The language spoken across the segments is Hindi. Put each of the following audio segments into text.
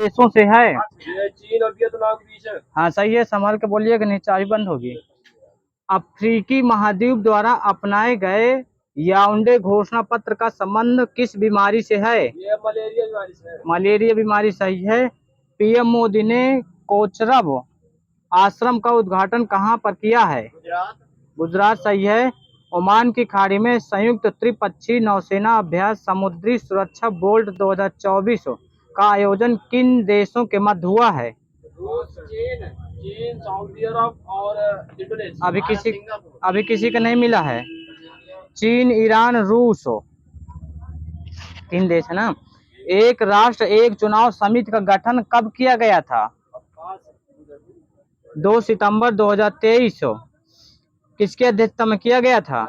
देशों से है? ये चीन और वियतनाम के बीच है। हाँ सही है, संभाल के बोलिए कि नहीं चाबी बंद होगी। अफ्रीकी महाद्वीप द्वारा अपनाए गए याओंडे घोषणा पत्र का संबंध किस बीमारी से है? ये मलेरिया बीमारी से है। मलेरिया बीमारी सही है। पीएम मोदी ने कोचरब आश्रम का उद्घाटन कहाँ पर किया है? गुजरात। गुजरात सही है। ओमान की खाड़ी में संयुक्त त्रिपक्षीय नौसेना अभ्यास समुद्री सुरक्षा बोल्ट 2024 का आयोजन किन देशों के मध्य हुआ है? रूस, चीन, सऊदी अरब और इंडोनेशिया। अभी किसी का नहीं मिला है। चीन, ईरान, रूस, 3 देश है ना। एक राष्ट्र एक चुनाव समिति का गठन कब किया गया था? 2 सितंबर 2023। किसकी अध्यक्षता में किया गया था?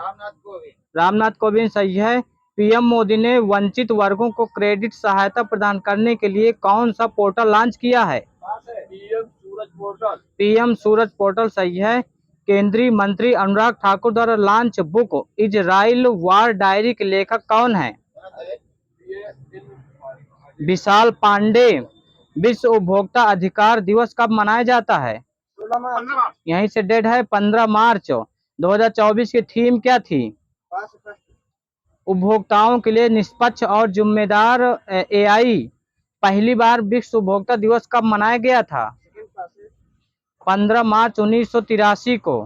रामनाथ कोविंद सही है। पीएम मोदी ने वंचित वर्गों को क्रेडिट सहायता प्रदान करने के लिए कौन सा पोर्टल लॉन्च किया है? पीएम सूरज पोर्टल सही है। केंद्रीय मंत्री अनुराग ठाकुर द्वारा launch book Israel war diary के लेखक कौन है? विशाल पांडे। विश्व उपभोक्ता अधिकार दिवस कब मनाया जाता है? यहीं से डेट है 15 मार्च। 2024 की थीम क्या थी? उपभोक्ताओं के लिए निष्पक्ष और जिम्मेदार एआई। पहली बार विश्व उपभोक्ता दिवस कब मनाया गया था? 15 मार्च 1983 को।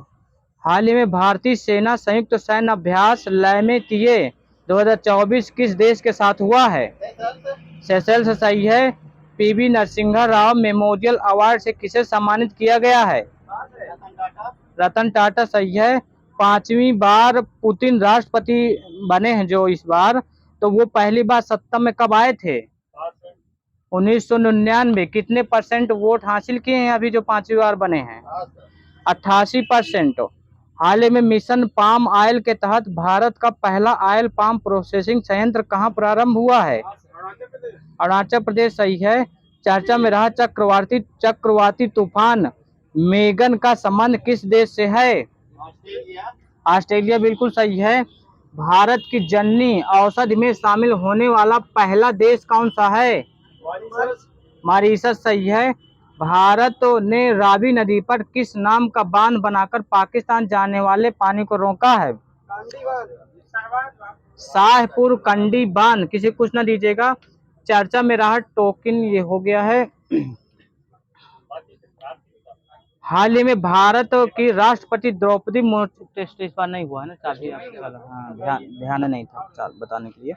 हाल ही में भारतीय सेना संयुक्त सैन्य अभ्यास लैमेतिये 2024 किस देश के साथ हुआ है? सेशेल्स से सही है। PV Narasimha Rao memorial award से किसे सम्मानित किया गया है? रतन टाटा सही है। 5वीं बार पुतिन राष्ट्रपति बने हैं जो इस बार, तो वो पहली बार सत्ता में कब आए थे? 1999। कितने % वोट हासिल किए हैं अभी जो 5वीं बार बने हैं? 88%। हाल ही में मिशन पाम ऑयल के तहत भारत का पहला ऑयल पाम प्रोसेसिंग संयंत्र कहाँ प्रारंभ हुआ है? अरुणाचल प्रदेश सही है। चर्चा में रहा चक्रवाती तूफान मेगन का संबंध किस देश से है? ऑस्ट्रेलिया बिल्कुल सही है। भारत की जननी औषधि में शामिल होने वाला पहला देश कौन सा है? मॉरिशस सही है। भारत ने रावी नदी पर किस नाम का बांध बनाकर पाकिस्तान जाने वाले पानी को रोका है? शाहपुर कंडी बांध। किसी कुछ न दीजिएगा। चर्चा में रहा टोकिन ये हो गया है। हाल ही में भारत की राष्ट्रपति द्रौपदी मुर्मू टेस्ट इस बार नहीं हुआ है ना, चाबी हाँ ध्यान नहीं था बताने के लिए।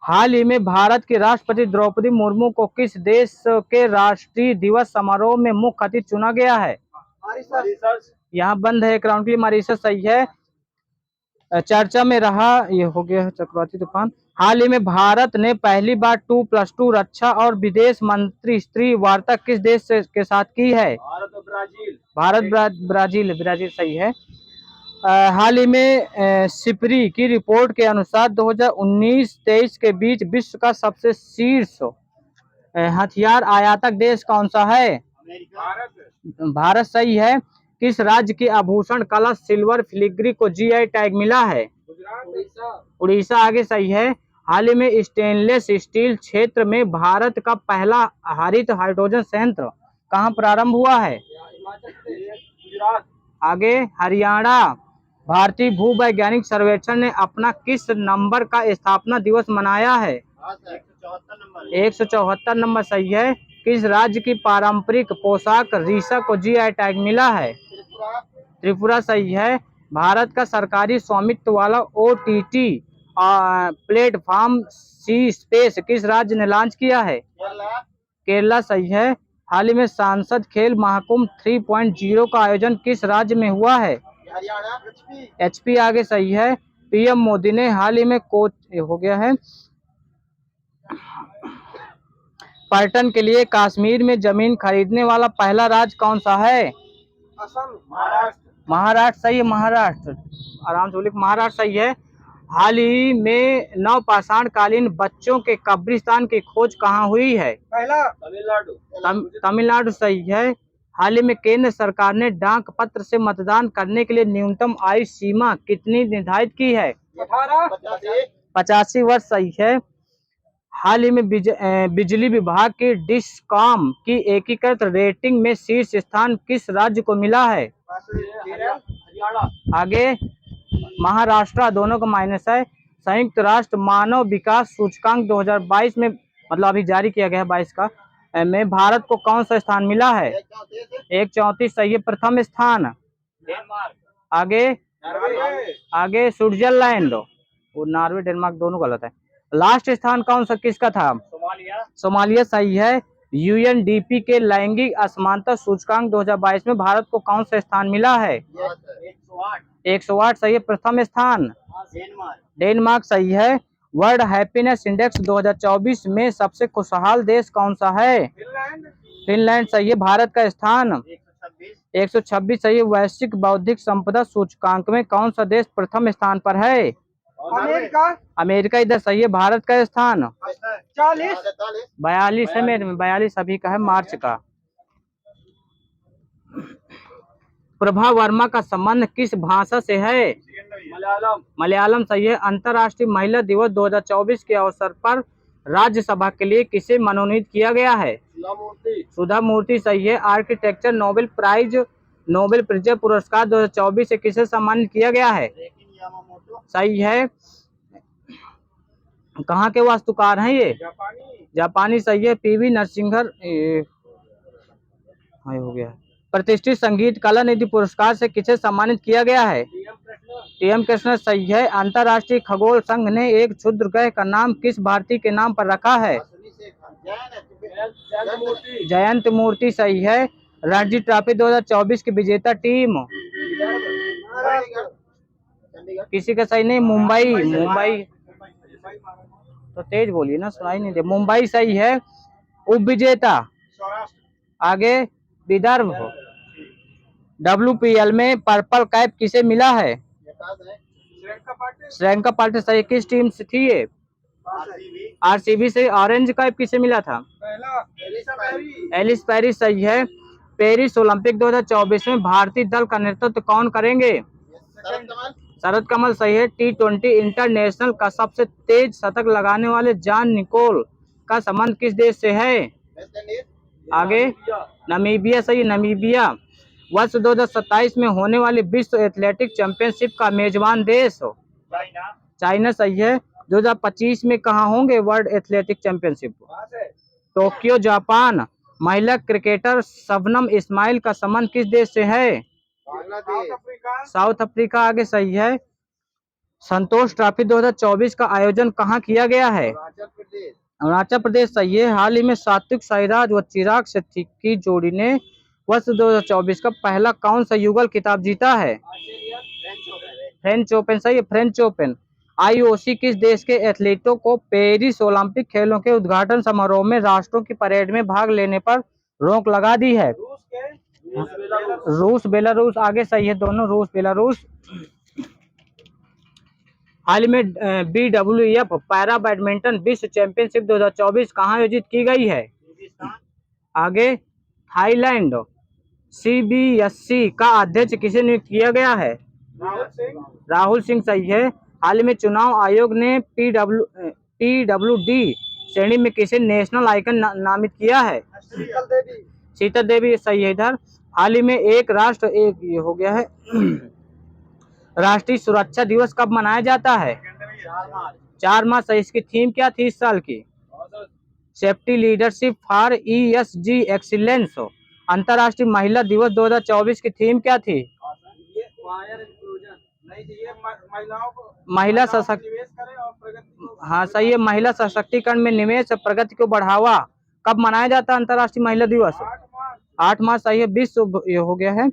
हाल ही में भारत की राष्ट्रपति द्रौपदी मुर्मू को किस देश के राष्ट्रीय दिवस समारोह में मुख्य अतिथि चुना गया है? यहाँ बंद है एक राउंड के लिए। मॉरिशस सही है। चर्चा में रहा ये हो गया है चक्रवाती तूफान। हाल ही में भारत ने पहली बार 2+2 रक्षा और विदेश मंत्री स्तरीय वार्ता किस देश के साथ की है? ब्राजील सही है। हाल ही में सिपरी की रिपोर्ट के अनुसार 2019-23 के बीच विश्व का सबसे शीर्ष हथियार आयातक देश कौन सा है? भारत सही है। किस राज्य की आभूषण कला सिल्वर फिलिग्री को जीआई टैग मिला है? उड़ीसा आगे सही है। हाल ही में स्टेनलेस स्टील क्षेत्र में भारत का पहला हरित हाइड्रोजन संयंत्र कहाँ प्रारंभ हुआ है? आगे हरियाणा। भारतीय भूवैज्ञानिक सर्वेक्षण ने अपना किस नंबर का स्थापना दिवस मनाया है? 174 नंबर सही है। किस राज्य की पारंपरिक पोशाक रीशा को जीआई टैग मिला है? त्रिपुरा सही है। भारत का सरकारी स्वामित्व वाला ओटीटी प्लेटफॉर्म सी स्पेस किस राज्य ने लॉन्च किया है? केरला सही है। हाल ही में सांसद खेल महाकुंभ 3.0 का आयोजन किस राज्य में हुआ है? एचपी आगे सही है। पीएम मोदी ने हाल ही में हो गया है पर्यटन के लिए कश्मीर में जमीन खरीदने वाला पहला राज्य कौन सा है? महाराष्ट्र सही है। महाराष्ट्र आराम से बोलिए। महाराष्ट्र सही है। हाल ही में नवपाषाण कालीन बच्चों के कब्रिस्तान की खोज कहाँ हुई है? तमिलनाडु सही है। हाल ही में केंद्र सरकार ने डाक पत्र से मतदान करने के लिए न्यूनतम आयु सीमा कितनी निर्धारित की है? 85 वर्ष सही है। हाल ही में बिजली विभाग की डिस्कॉम की एकीकृत रेटिंग में शीर्ष स्थान किस राज्य को मिला है? हरियाणा। आगे महाराष्ट्र, दोनों का माइनस है। संयुक्त राष्ट्र मानव विकास सूचकांक 2022 में, मतलब अभी जारी किया गया है 22 का, में भारत को कौन सा स्थान मिला है? 134 सही है, प्रथम स्थान। आगे आगे स्विट्जरलैंड, वो नॉर्वे डेनमार्क दोनों गलत है। लास्ट स्थान कौन सा किसका था? सोमालिया सही है। यूएनडीपी के लैंगिक असमानता सूचकांक 2022 में भारत को कौन सा स्थान मिला है? 108 सही है, प्रथम स्थान। डेनमार्क सही है। वर्ल्ड हैप्पीनेस इंडेक्स 2024 में सबसे खुशहाल देश कौन सा है? फिनलैंड सही है। भारत का स्थान 126 सही है। वैश्विक बौद्धिक संपदा सूचकांक में कौन सा देश प्रथम स्थान पर है? अमेरिका इधर सही है। भारत का स्थान 42 है, मेरे में 42 अभी का है, मार्च का। प्रभा वर्मा का संबंध किस भाषा से है? मलयालम सही है। अंतर्राष्ट्रीय महिला दिवस 2024 के अवसर पर राज्यसभा के लिए किसे मनोनीत किया गया है? सुधा मूर्ति सही है। आर्किटेक्चर नोबेल प्रिज्म पुरस्कार 2024 से किसे सम्मानित किया गया है? सही है। कहाँ के वास्तुकार हैं ये? जापानी सही है। पीवी नरसिंहन हो गया। प्रतिष्ठित संगीत कला निधि पुरस्कार से किसे सम्मानित किया गया है? टीएम कृष्ण सही है। अंतर्राष्ट्रीय खगोल संघ ने एक क्षुद्र ग्रह का नाम किस भारतीय के नाम पर रखा है? जयंत मूर्ति सही है। रणजी ट्रॉफी 2024 की विजेता टीम किसी का सही नहीं, मुंबई तो तेज बोलिए ना, सुनाई नहीं दे। मुंबई सही है। उपविजेता आगे विदर्भ। WPL में पर्पल कैप किसे मिला है? श्रीलंका पार्टी सही। किस टीम से थी ये? RCB से। ऑरेंज कैप किसे मिला था? एलिस पेरिस सही है। पेरिस ओलंपिक 2024 में भारतीय दल का नेतृत्व कौन करेंगे? शरद कमल सही है। T20 इंटरनेशनल का सबसे तेज शतक लगाने वाले जॉन निकोल का संबंध किस देश से है? आगे नामीबिया सही। नामीबिया। वर्ष 2027 में होने वाली विश्व एथलेटिक चैंपियनशिप का मेजबान देश चाइना सही है। 2025 में कहाँ होंगे world athletic championship? Tokyo Japan. महिला क्रिकेटर शबनम इस्माइल का संबंध किस देश से है? साउथ अफ्रीका आगे सही है। संतोष ट्रॉफी 2024 का आयोजन कहाँ किया गया है? अरुणाचल प्रदेश सही है। हाल ही में सात्विक साईराज व चिराग शेट्टी की जोड़ी ने वर्ष 2024 का पहला कौन सा युगल खिताब जीता है? फ्रेंच ओपन सही है। French open. IOC किस देश के एथलीटों को पेरिस ओलंपिक खेलों के उद्घाटन समारोह में राष्ट्रों की परेड में भाग लेने पर रोक लगा दी है? रूस बेलारूस आगे सही है, दोनों रूस बेलारूस। हाल में BWF पैरा बैडमिंटन विश्व चैंपियनशिप 2024 कहाँ आयोजित की गई है? आगे थाईलैंड। CBSC का अध्यक्ष किसे नियुक्त किया गया है? राहुल सिंह सही है। हाल में चुनाव आयोग ने PWD श्रेणी में किसे नेशनल आइकन नामित किया है? शीतल देवी सही है इधर। हाल ही में एक राष्ट्र एक ये हो गया है। राष्ट्रीय सुरक्षा दिवस कब मनाया जाता है? 4 मार्च सही। इसकी थीम क्या थी इस साल की? Safety leadership for ESG excellence. अंतर्राष्ट्रीय महिला दिवस 2024 की थीम क्या थी? महिला हाँ सही है। महिला सशक्तिकरण में निवेश प्रगति को बढ़ावा। कब मनाया जाता है अंतर्राष्ट्रीय महिला दिवस? 8 मार्च सही है। विश्व ये हो गया है।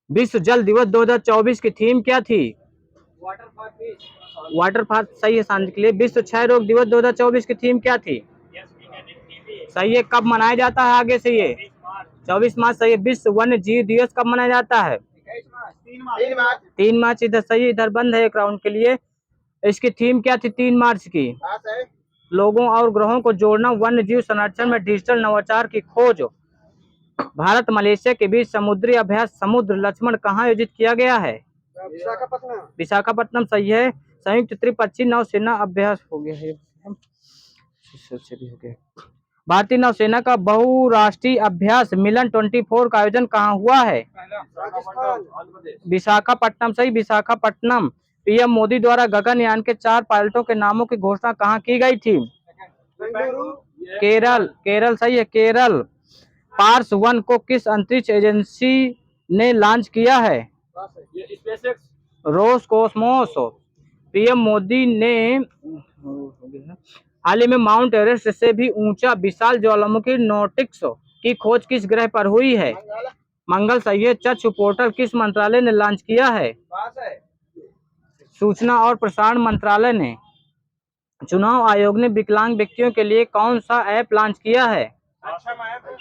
विश्व जल दिवस 2024 की थीम क्या थी? वाटर फॉर सही है, शांति के लिए। विश्व क्षय रोग दिवस 2024 की थीम क्या थी? सही है। कब मनाया जाता है आगे से ये? 24 मार्च सही है। विश्व वन्य जीव दिवस कब मनाया जाता है? 3 मार्च इधर सही है। इधर बंद है एक राउंड के लिए। इसकी थीम क्या थी 3 मार्च की? लोगों और ग्रहों को जोड़ना, वन्य जीव संरक्षण में डिजिटल नवाचार की खोज। भारत मलेशिया के बीच समुद्री अभ्यास समुद्र लक्ष्मण कहाँ आयोजित किया गया है? विशाखापट्टनम। विशाखापट्टनम सही है। संयुक्त त्रिपक्षीय नौसेना अभ्यास हो गया है, से भी हो गया। भारतीय नौसेना का बहुराष्ट्रीय अभ्यास मिलन 24 का आयोजन कहाँ हुआ है? राजस्थान। आंध्र प्रदेश। विशाखापट्टनम सही, विशाखापट्टनम। पीएम मोदी द्वारा गगनयान के 4 पायलटों के नामों की घोषणा कहाँ की गई थी? बेंगलुरु। केरल, केरल सही है, केरल। पार्स 1 को किस अंतरिक्ष एजेंसी ने लॉन्च किया है? ये स्पेसएक्स। रोसकोसमोस। पीएम मोदी ने हाल ही में माउंट एवरेस्ट से भी ऊंचा विशाल ज्वालामुखी नोटिक्स की खोज किस ग्रह पर हुई है? मंगल सही है। चक्षु पोर्टल किस मंत्रालय ने लॉन्च किया है? सूचना और प्रसारण मंत्रालय ने। चुनाव आयोग ने विकलांग व्यक्तियों के लिए कौन सा ऐप लॉन्च किया है?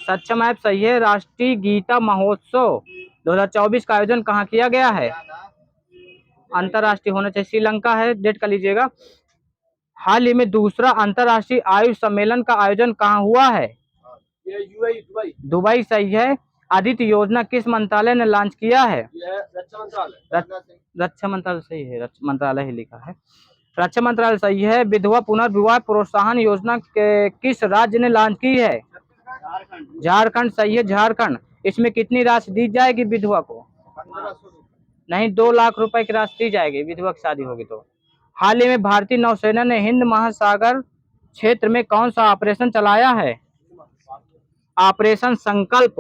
सक्षम ऐप सही है। राष्ट्रीय गीता महोत्सव 2024 का आयोजन कहाँ किया गया है? अंतर्राष्ट्रीय होना चाहिए, श्रीलंका है, डेट कर लीजिएगा। हाल ही में दूसरा अंतर्राष्ट्रीय आयुष सम्मेलन का आयोजन कहाँ हुआ है? ये यूएई, दुबई। दुबई सही है। आदित्य योजना किस मंत्रालय ने लॉन्च किया है? ये रक्षा मंत्रालय। रक्षा मंत्रालय सही है, रक्षा मंत्रालय ही लिखा है। रक्षा मंत्रालय सही है। विधवा पुनर्विवाह प्रोत्साहन योजना के किस राज्य ने लॉन्च की है? झारखंड। झारखंड सही है, झारखंड। इसमें कितनी राशि दी जाएगी विधवा को? 1500। नहीं, 2 लाख रुपए की राशि दी जाएगी विधवा की शादी होगी तो। हाल ही में भारतीय नौसेना ने हिंद महासागर क्षेत्र में कौन सा ऑपरेशन चलाया है? ऑपरेशन संकल्प।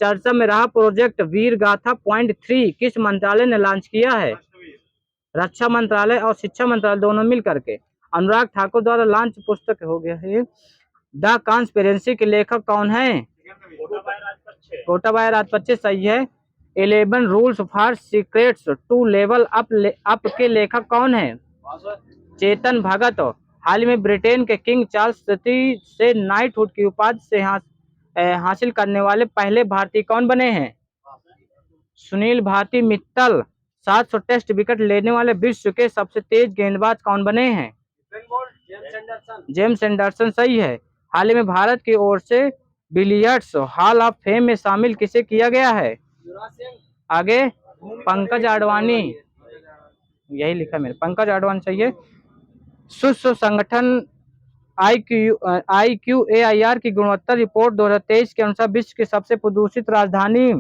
चर्चा में रहा प्रोजेक्ट वीर गाथा .3 किस मंत्रालय ने लॉन्च किया है? रक्षा मंत्रालय और शिक्षा मंत्रालय दोनों मिल करके। अनुराग ठाकुर द्वारा लॉन्च पुस्तक हो गया है। द कॉन्स्पिरेसी के लेखक कौन है? गोटाबाया राजपक्षे सही है। 11 rules for secrets to level up के लेखक कौन है? चेतन भगत। हाल ही में ब्रिटेन के किंग चार्ल्स तृतीय से नाइटहुड की उपाधि से हासिल करने वाले पहले भारतीय कौन बने हैं? सुनील भारती मित्तल। 700 टेस्ट विकेट लेने वाले विश्व के सबसे तेज गेंदबाज कौन बने हैं? जेम्स एंडरसन सही है। हाल ही में भारत की ओर से बिलियर्ड्स हॉल ऑफ फेम में शामिल किसे किया गया है? आगे पंकज आडवाणी, यही लिखा मेरे, पंकज आडवाणी सही है। विश्व संगठन IQAIR की गुणवत्ता रिपोर्ट 2023 के अनुसार विश्व की सबसे प्रदूषित राजधानी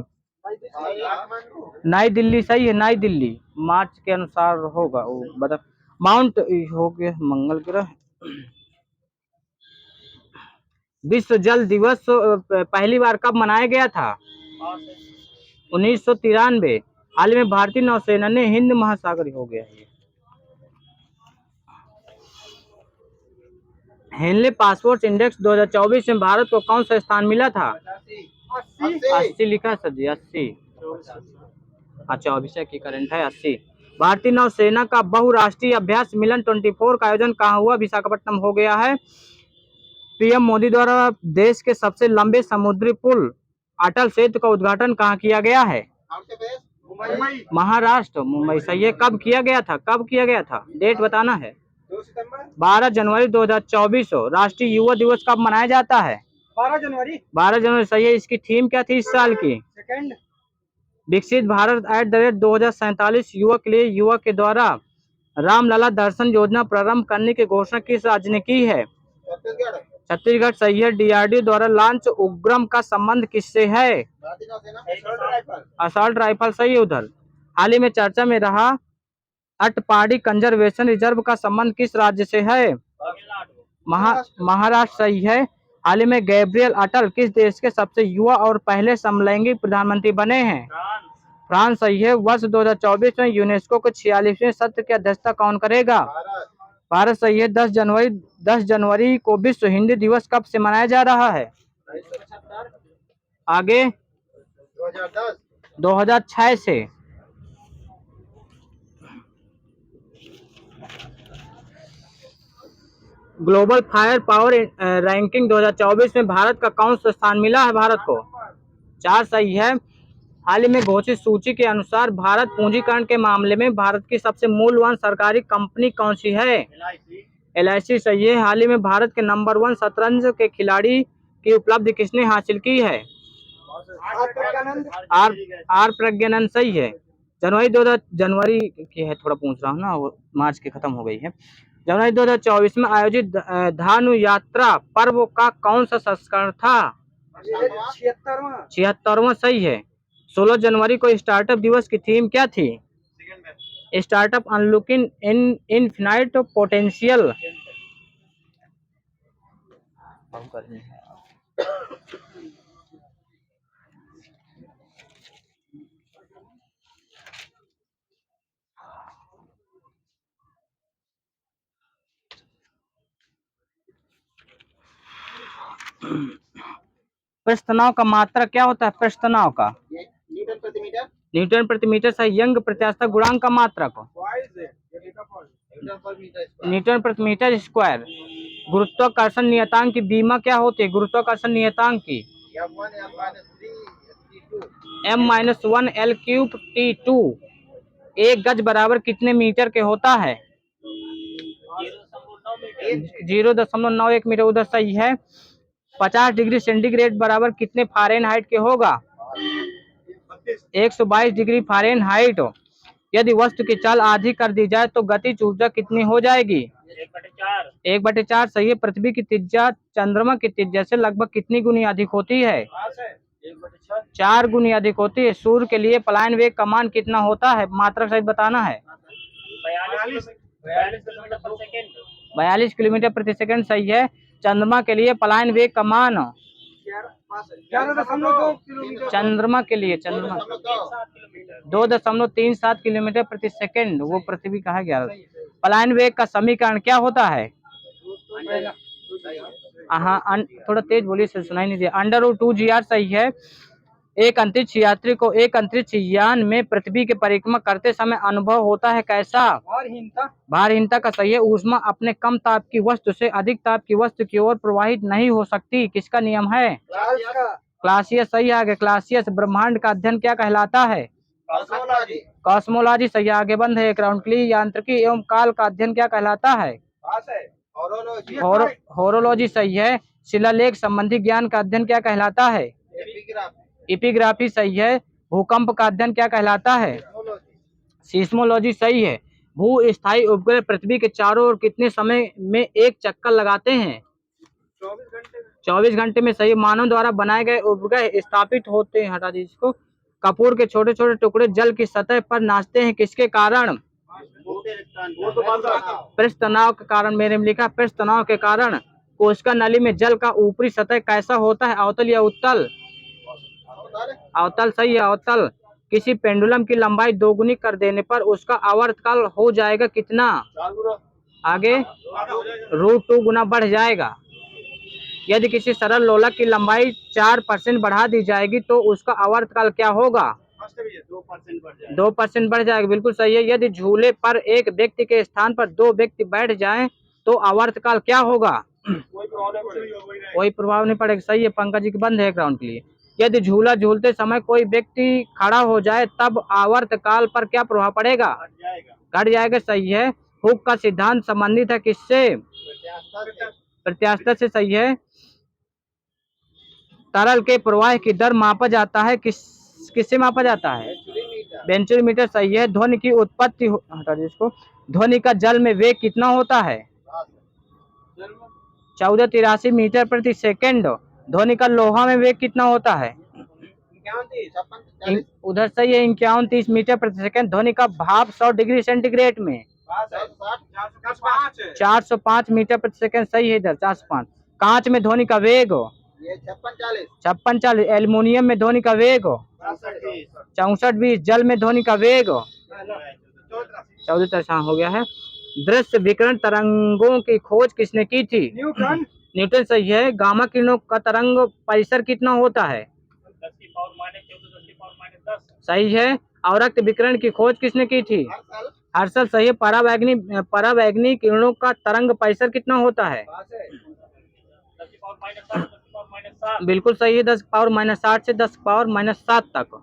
नई दिल्ली सही है, नई दिल्ली। मार्च के अनुसार होगा वो बता। माउंट हो गया मंगल ग्रह। विश्व जल दिवस पहली बार कब मनाया गया था? 1993। हाल में भारतीय नौसेना ने हिंद महासागर हो गया है। हेनले पासपोर्ट इंडेक्स 2024 में भारत को कौन सा स्थान मिला था? 80 लिखा है सर जी, 80। अच्छा, अभिषेक की करंट है 80। भारतीय नौसेना का बहुराष्ट्रीय अभ्यास मिलन 24 का आयोजन कहाँ हुआ? विशाखापट्टनम हो गया है। पीएम मोदी द्वारा देश के सबसे लंबे समुद्री पुल अटल सेतु का उद्घाटन कहाँ किया गया है? महाराष्ट्र, मुंबई सही है। कब किया गया था? कब किया गया था? डेट बताना है। 12 जनवरी 2024। राष्ट्रीय युवा दिवस कब मनाया जाता है? 12 जनवरी। 12 जनवरी सही है। इसकी थीम क्या थी इस साल की? सेकंड। विकसित भारत @2047 युवा के लिए युवा के द्वारा रामलला दर्शन योजना प्रारंभ करने की घोषणा किस राज्य ने की है? छत्तीसगढ़ सही है। DRDO द्वारा लॉन्च उग्रम का संबंध किससे है? असॉल्ट राइफल सही है उधर। हाल ही में चर्चा में रहा अटपाडी कंजर्वेशन रिजर्व का संबंध किस राज्य से है? महाराष्ट्र सही है। हाल ही में गैब्रियल अटल किस देश के सबसे युवा और पहले समलैंगिक प्रधानमंत्री बने हैं? फ्रांस सही है। वर्ष 2024 में यूनेस्को के 46वें सत्र की अध्यक्षता कौन करेगा? भारत सही है। 10 जनवरी को विश्व हिंदी दिवस कब से मनाया जा रहा है? आगे 2006 से। ग्लोबल फायर पावर रैंकिंग 2024 में भारत का कौन सा स्थान मिला है भारत को? 4 सही है। हाल ही में घोषित सूची के अनुसार भारत पूंजीकरण के मामले में भारत की सबसे मूल्यवान सरकारी कंपनी कौन सी है? LIC सही है। हाल ही में भारत के नंबर 1 शतरंज के खिलाड़ी की उपलब्धि किसने हासिल की है? आर प्रज्ञानंद सही है। जनवरी की है, थोड़ा पूछ रहा हूँ ना, वो मार्च की खत्म हो गई है। जनवरी 2024 में आयोजित धानु यात्रा पर्व का कौन सा संस्करण था? 76वां सही है। 16 जनवरी को स्टार्टअप दिवस की थीम क्या थी? Startup unlocking infinite potential. पृष्ठ तनाव का मात्रक क्या होता है? पृष्ठ तनाव का न्यूटन प्रति मीटर। न्यूटन प्रति मीटर सही। यंग प्रत्यास्थता गुणांक का मात्रक न्यूटन प्रति मीटर स्क्वायर। गुरुत्वाकर्षण नियतांक की बीमा क्या होती है? गुरुत्वाकर्षण नियतांक की M-1 L3T2। एक गज बराबर कितने मीटर के होता है? 0.91 मीटर। उधर सही है। 50 डिग्री सेंटीग्रेड बराबर कितने फ़ारेनहाइट के होगा? 122 डिग्री फ़ारेनहाइट। यदि वस्तु की चाल आधी कर दी जाए तो गतिज ऊर्जा कितनी हो जाएगी? 1/4 सही है। पृथ्वी की त्रिज्या चंद्रमा की त्रिज्या से लगभग कितनी गुनी अधिक होती है? 4 गुनी अधिक होती है। सूर्य के लिए पलायन वेग का मान कितना होता है? मात्रक सहित बताना है। 42 किलोमीटर प्रति सेकंड सही है। चंद्रमा के लिए पलायन वेग का मान 2.37 किलोमीटर प्रति सेकंड। वो पृथ्वी का है 11। पलायन वेग का समीकरण क्या होता है? हाँ, थोड़ा तेज बोलिए, सुनाई नहीं दिया। √2gr सही है। एक अंतरिक्ष यात्री को एक अंतरिक्ष यान में पृथ्वी की परिक्रमा करते समय अनुभव होता है कैसा? भारहीनता का सही है। ऊष्मा अपने कम ताप की वस्तु से अधिक ताप की वस्तु की ओर प्रवाहित नहीं हो सकती, किसका नियम है? क्लासियस सही। आगे क्लासियस ब्रह्मांड का अध्ययन क्या कहलाता है? कॉस्मोलॉजी सही। आगे बंद है। क्राउंटली यांत्रिकी एवं काल का अध्ययन क्या कहलाता है? होरोलॉजी सही है। शिलालेख संबंधी ज्ञान का अध्ययन क्या कहलाता है? एपिग्राफी सही है। भूकंप का अध्ययन क्या कहलाता है? सीस्मोलॉजी सही है। भू स्थायी उपग्रह पृथ्वी के चारों ओर कितने समय में एक चक्कर लगाते हैं? 24 घंटे में सही। मानव द्वारा बनाए गए उपग्रह स्थापित होते हैं, हटा दीजिए इसको। कपूर के छोटे छोटे टुकड़े जल की सतह पर नाचते हैं, किसके कारण? पृष्ठ तनाव के कारण। मेरे में लिखा पृष्ठ तनाव के कारण। कोशिका नली में जल का ऊपरी सतह कैसा होता है? अवतल या उत्तल? अवतल सही है। अवतल। किसी पेंडुलम की लंबाई दोगुनी कर देने पर उसका आवर्तकाल हो जाएगा कितना? आगे √2 गुना बढ़ जाएगा। यदि किसी सरल लोलक की लंबाई 4% बढ़ा दी जाएगी तो उसका आवर्तकाल क्या होगा? 2% बढ़ जाएगा। बिल्कुल सही है। यदि झूले पर एक व्यक्ति के स्थान पर 2 व्यक्ति बैठ जाएं तो आवर्तकाल क्या होगा? कोई प्रभाव नहीं पड़ेगा। सही है। पंकज जी की बंद है ग्राउंड के लिए। यदि झूला झूलते समय कोई व्यक्ति खड़ा हो जाए तब आवर्तकाल पर क्या प्रभाव पड़ेगा? घट जाएगा। सही है। हुक का सिद्धांत संबंधित है किससे? प्रत्यास्थता से। सही है। तरल के प्रवाह की दर मापा जाता है किससे मापा जाता है? वेंचुरीमीटर सही है। ध्वनि की उत्पत्ति हटा दीजिए इसको। ध्वनि का जल में वेग कितना होता है? 1483 मीटर प्रति सेकंड। ध्वनि का लोहा में वेग कितना होता है? उधर सही है। 51-30 मीटर प्रति सेकंड। ध्वनि का भाप 100 डिग्री सेंटीग्रेड में 405 मीटर प्रति सेकंड सही है। इधर 405। कांच में ध्वनि का वेग 56-40। एल्युमिनियम में ध्वनि का वेग 64-20। जल में ध्वनि का वेग 14 हो गया है। दृश्य विकिरण तरंगों की खोज किसने की थी? न्यूटन सही है। गामा किरणों का तरंग परिसर कितना होता है? 10⁻⁻10। सही है। अवरक्त विकिरण की खोज किसने की थी? हर्शल सही है। परावैंगनी किरणों का तरंग परिसर कितना होता है? 10⁻⁻7। बिल्कुल सही है। 10⁻⁻8 से 10⁻⁻7 तक।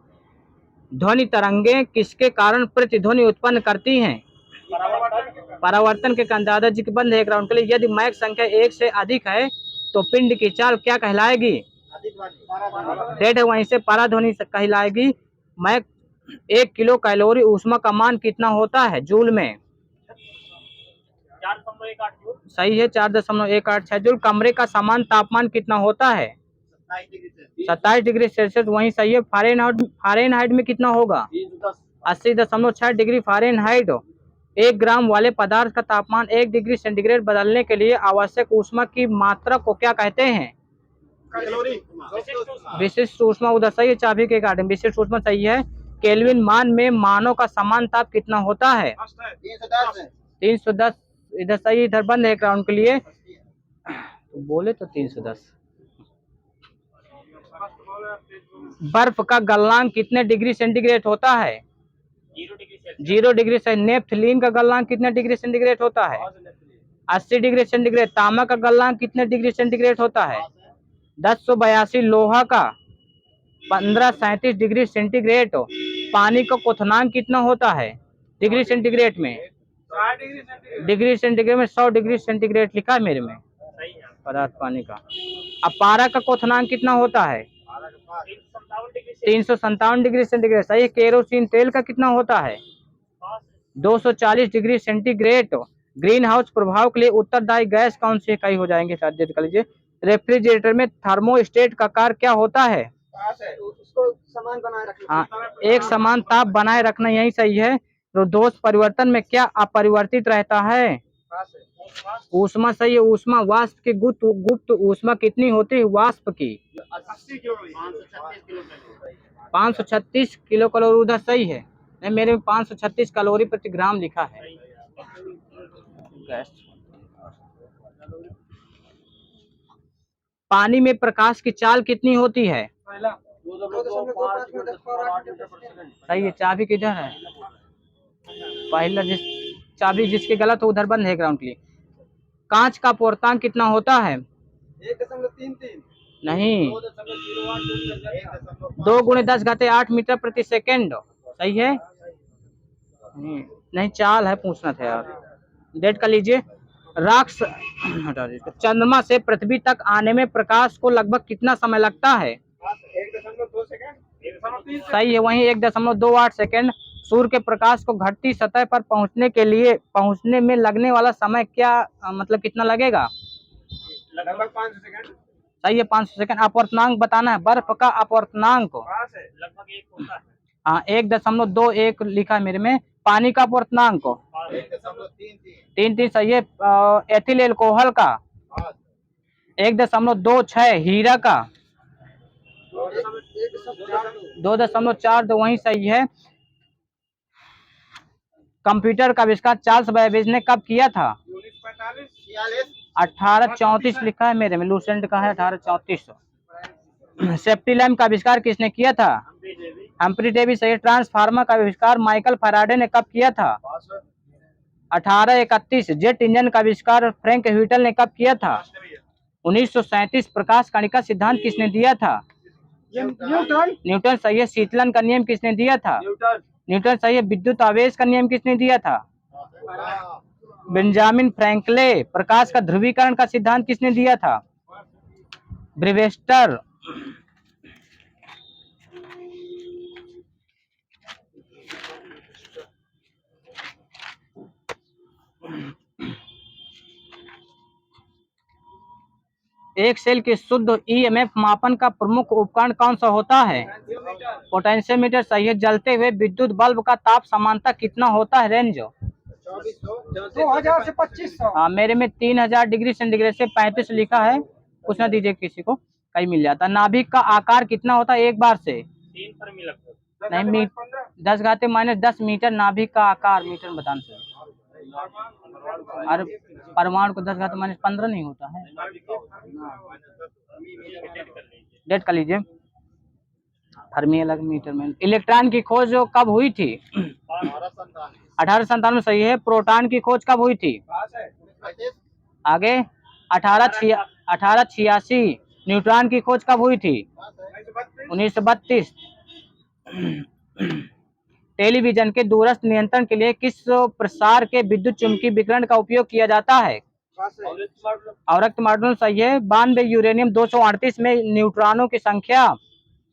ध्वनि तरंगें किसके कारण प्रतिध्वनि उत्पन्न करती हैं? परावर्तन के कारण। दादाजी के बंद है ग्राउंड के लिए। यदि मैक संख्या 1 से अधिक है तो पिंड की चाल क्या कहलाएगी? डेड है, वहीं से पराध्वनि कहलाएगी। मैक 1 किलो कैलोरी ऊष्मा का मान कितना होता है जूल में? 4.18 जूल। सही है, 4.186 जूल। कमरे का सामान्य तापमान कितना होता है? 27 डिग्री सेल्सियस। 27 डिग्री सेल्सियस, वही सही है। फ़ारेनहाइट में कितना होगा? 80.6 डिग्री फ़ारेनहाइट। 1 ग्राम वाले पदार्थ का तापमान 1 डिग्री सेंटीग्रेड बदलने के लिए आवश्यक ऊष्मा की मात्रा को क्या कहते हैं? कैलोरी। विशिष्ट ऊष्मा, उधर सही है, चाबी के कारण विशिष्ट ऊष्मा सही है। केल्विन मान में मानव का सामान्य ताप कितना होता है? 310। 310, इधर सही, इधर बंद है ग्राउंड के लिए, तो बोले तो 310। बर्फ का गलनांक कितने डिग्री सेंटीग्रेड होता है? 0 डिग्री सेल्सियस। 0 डिग्री से। नेप्थलीन का गलनांक कितने डिग्री सेंटीग्रेड होता है? 80 डिग्री सेंटीग्रेड। तांबा का गलनांक कितने डिग्री सेंटीग्रेड होता है? 1082। लोहा का 1537 डिग्री सेंटीग्रेड। पानी का क्वथनांक कितना होता है डिग्री सेंटीग्रेड में? 60 डिग्री सेंटीग्रेड। डिग्री सेंटीग्रेड में 100 डिग्री सेंटीग्रेड लिखा है मेरे में, सही है। पदार्थ पानी का। अब पारा का क्वथनांक कितना होता है? 357 डिग्री सेंटीग्रेड, सही है। केरोसिन तेल का कितना होता है? 240 डिग्री सेंटीग्रेड। ग्रीन हाउस प्रभाव के लिए उत्तरदायी गैस कौन सी इकाई हो जाएंगे? साथ कर लीजिए। रेफ्रिजरेटर में थर्मोस्टेट का कार्य क्या होता है? उसको समान बनाए रखना। हाँ, एक समान ताप बनाए रखना, यही सही है। तो दोष परिवर्तन में क्या अपरिवर्तित रहता है? ऊष्मा, सही है। ऊष्मा वाष्प की गुप्त ऊष्मा कितनी होती है वाष्प की? 80 किलो। 536 किलो कैलोरी, उधर सही है। नहीं, मेरे में 536 कैलोरी प्रति ग्राम लिखा है। गैस। पानी में प्रकाश की चाल कितनी होती है? सही है, चाबी किधर है? पहला चाबी जिसकी गलत हो उधर बंद है ग्राउंड के लिए। कांच का अपवर्तनांक कितना होता है? 1.33। नहीं, 2 × 10⁸ मीटर प्रति सेकेंड, सही है। नहीं, चाल है, पूछना था यार। डेट कर लीजिए। राक्स हटा दीजिए। चंद्रमा से पृथ्वी तक आने में प्रकाश को लगभग कितना समय लगता है? 1.2 सेकंड। सही है, वहीं 1.28 सेकंड। सूर्य के प्रकाश को घटती सतह पर पहुंचने में लगने वाला समय क्या, मतलब कितना लगेगा? लगभग 500 सेकंड। सही है, 500 सेकंड। अपवर्तनांक बताना है, बर्फ का अपवर्तनांक। लगभग 1 होता है। हाँ, 1.21 लिखा है मेरे में। पानी का अपवर्तनांक 3.33, सही है। एथिल एल्कोहल का 1.26। हीरा का 2.4, तो वही सही है। कंप्यूटर का आविष्कार चार्ल्स बेबेज ने कब किया था? 1834 लिखा है मेरे में, लूसेंट का है 1834। सेफ्टी लैम्प का आविष्कार किसने किया था? हम्फ्री डेवी, सही। ट्रांसफार्मर का आविष्कार माइकल फैराडे ने कब किया था? 1831। जेट इंजन का आविष्कार फ्रैंक व्हिटल ने कब किया था? 1937। प्रकाश कणिका सिद्धांत किसने दिया था? न्यूटन, सही है। शीतलन का नियम किसने दिया था? न्यूटन, सही है। विद्युत आवेश का नियम किसने दिया था? Benjamin Franklin. प्रकाश का ध्रुवीकरण का सिद्धांत किसने दिया था? ब्रेवस्टर। एक सेल की शुद्ध ईएमएफ मापन का प्रमुख उपकरण कौन सा होता है? पोटेंशियोमीटर, सही है। जलते हुए विद्युत बल्ब का ताप समानता कितना होता है? रेंज 2000 से 2500। हाँ, मेरे में 3000 डिग्री सेंटीग्रेड से 35 लिखा है। पूछना दीजिए किसी को, कहीं मिल जाता। नाभिक का आकार कितना होता है एक बार से? 3 फर्मी लगभग। नहीं, 10⁻⁻10 मीटर नाभिक का आकार, मीटर में बताना चाहिए। अरे परमाणु को 10⁻⁻15 नहीं होता है। डेट कर लीजिए। फर्मी अलग, मीटर में। इलेक्ट्रॉन की खोज कब हुई थी? 1897, सही है। प्रोटॉन की खोज कब हुई थी? आगे 1886। न्यूट्रॉन की खोज कब हुई थी? 1932। टेलीविजन के दूरस्थ नियंत्रण के लिए किस प्रसार के विद्युत चुम्बकीय विकिरण का उपयोग किया जाता है? अवरक्त मॉड्यूल, सही है। 92। यूरेनियम 238 में न्यूट्रॉनों की संख्या?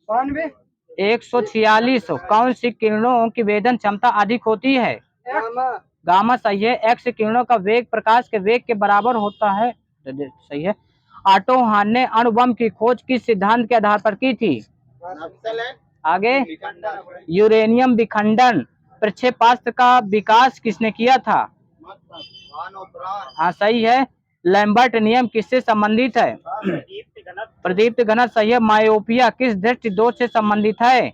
92। 146। कौन सी किरणों की वेधन क्षमता अधिक होती है? गामा सही है। एक्स किरणों का वेग प्रकाश के वेग के बराबर होता है। सही है। ऑटो हॉर्न ने अणु बम की खोज किस सिद्धांत के आधार पर की थी? आगे यूरेनियम विखंडन। प्रक्षेपास्त्र का विकास किसने किया था? हाँ सही है। लैम्बर्ट नियम किससे संबंधित है? प्रदीप्त घनत्व सही है। मायोपिया किस दृष्टि दोष से संबंधित है?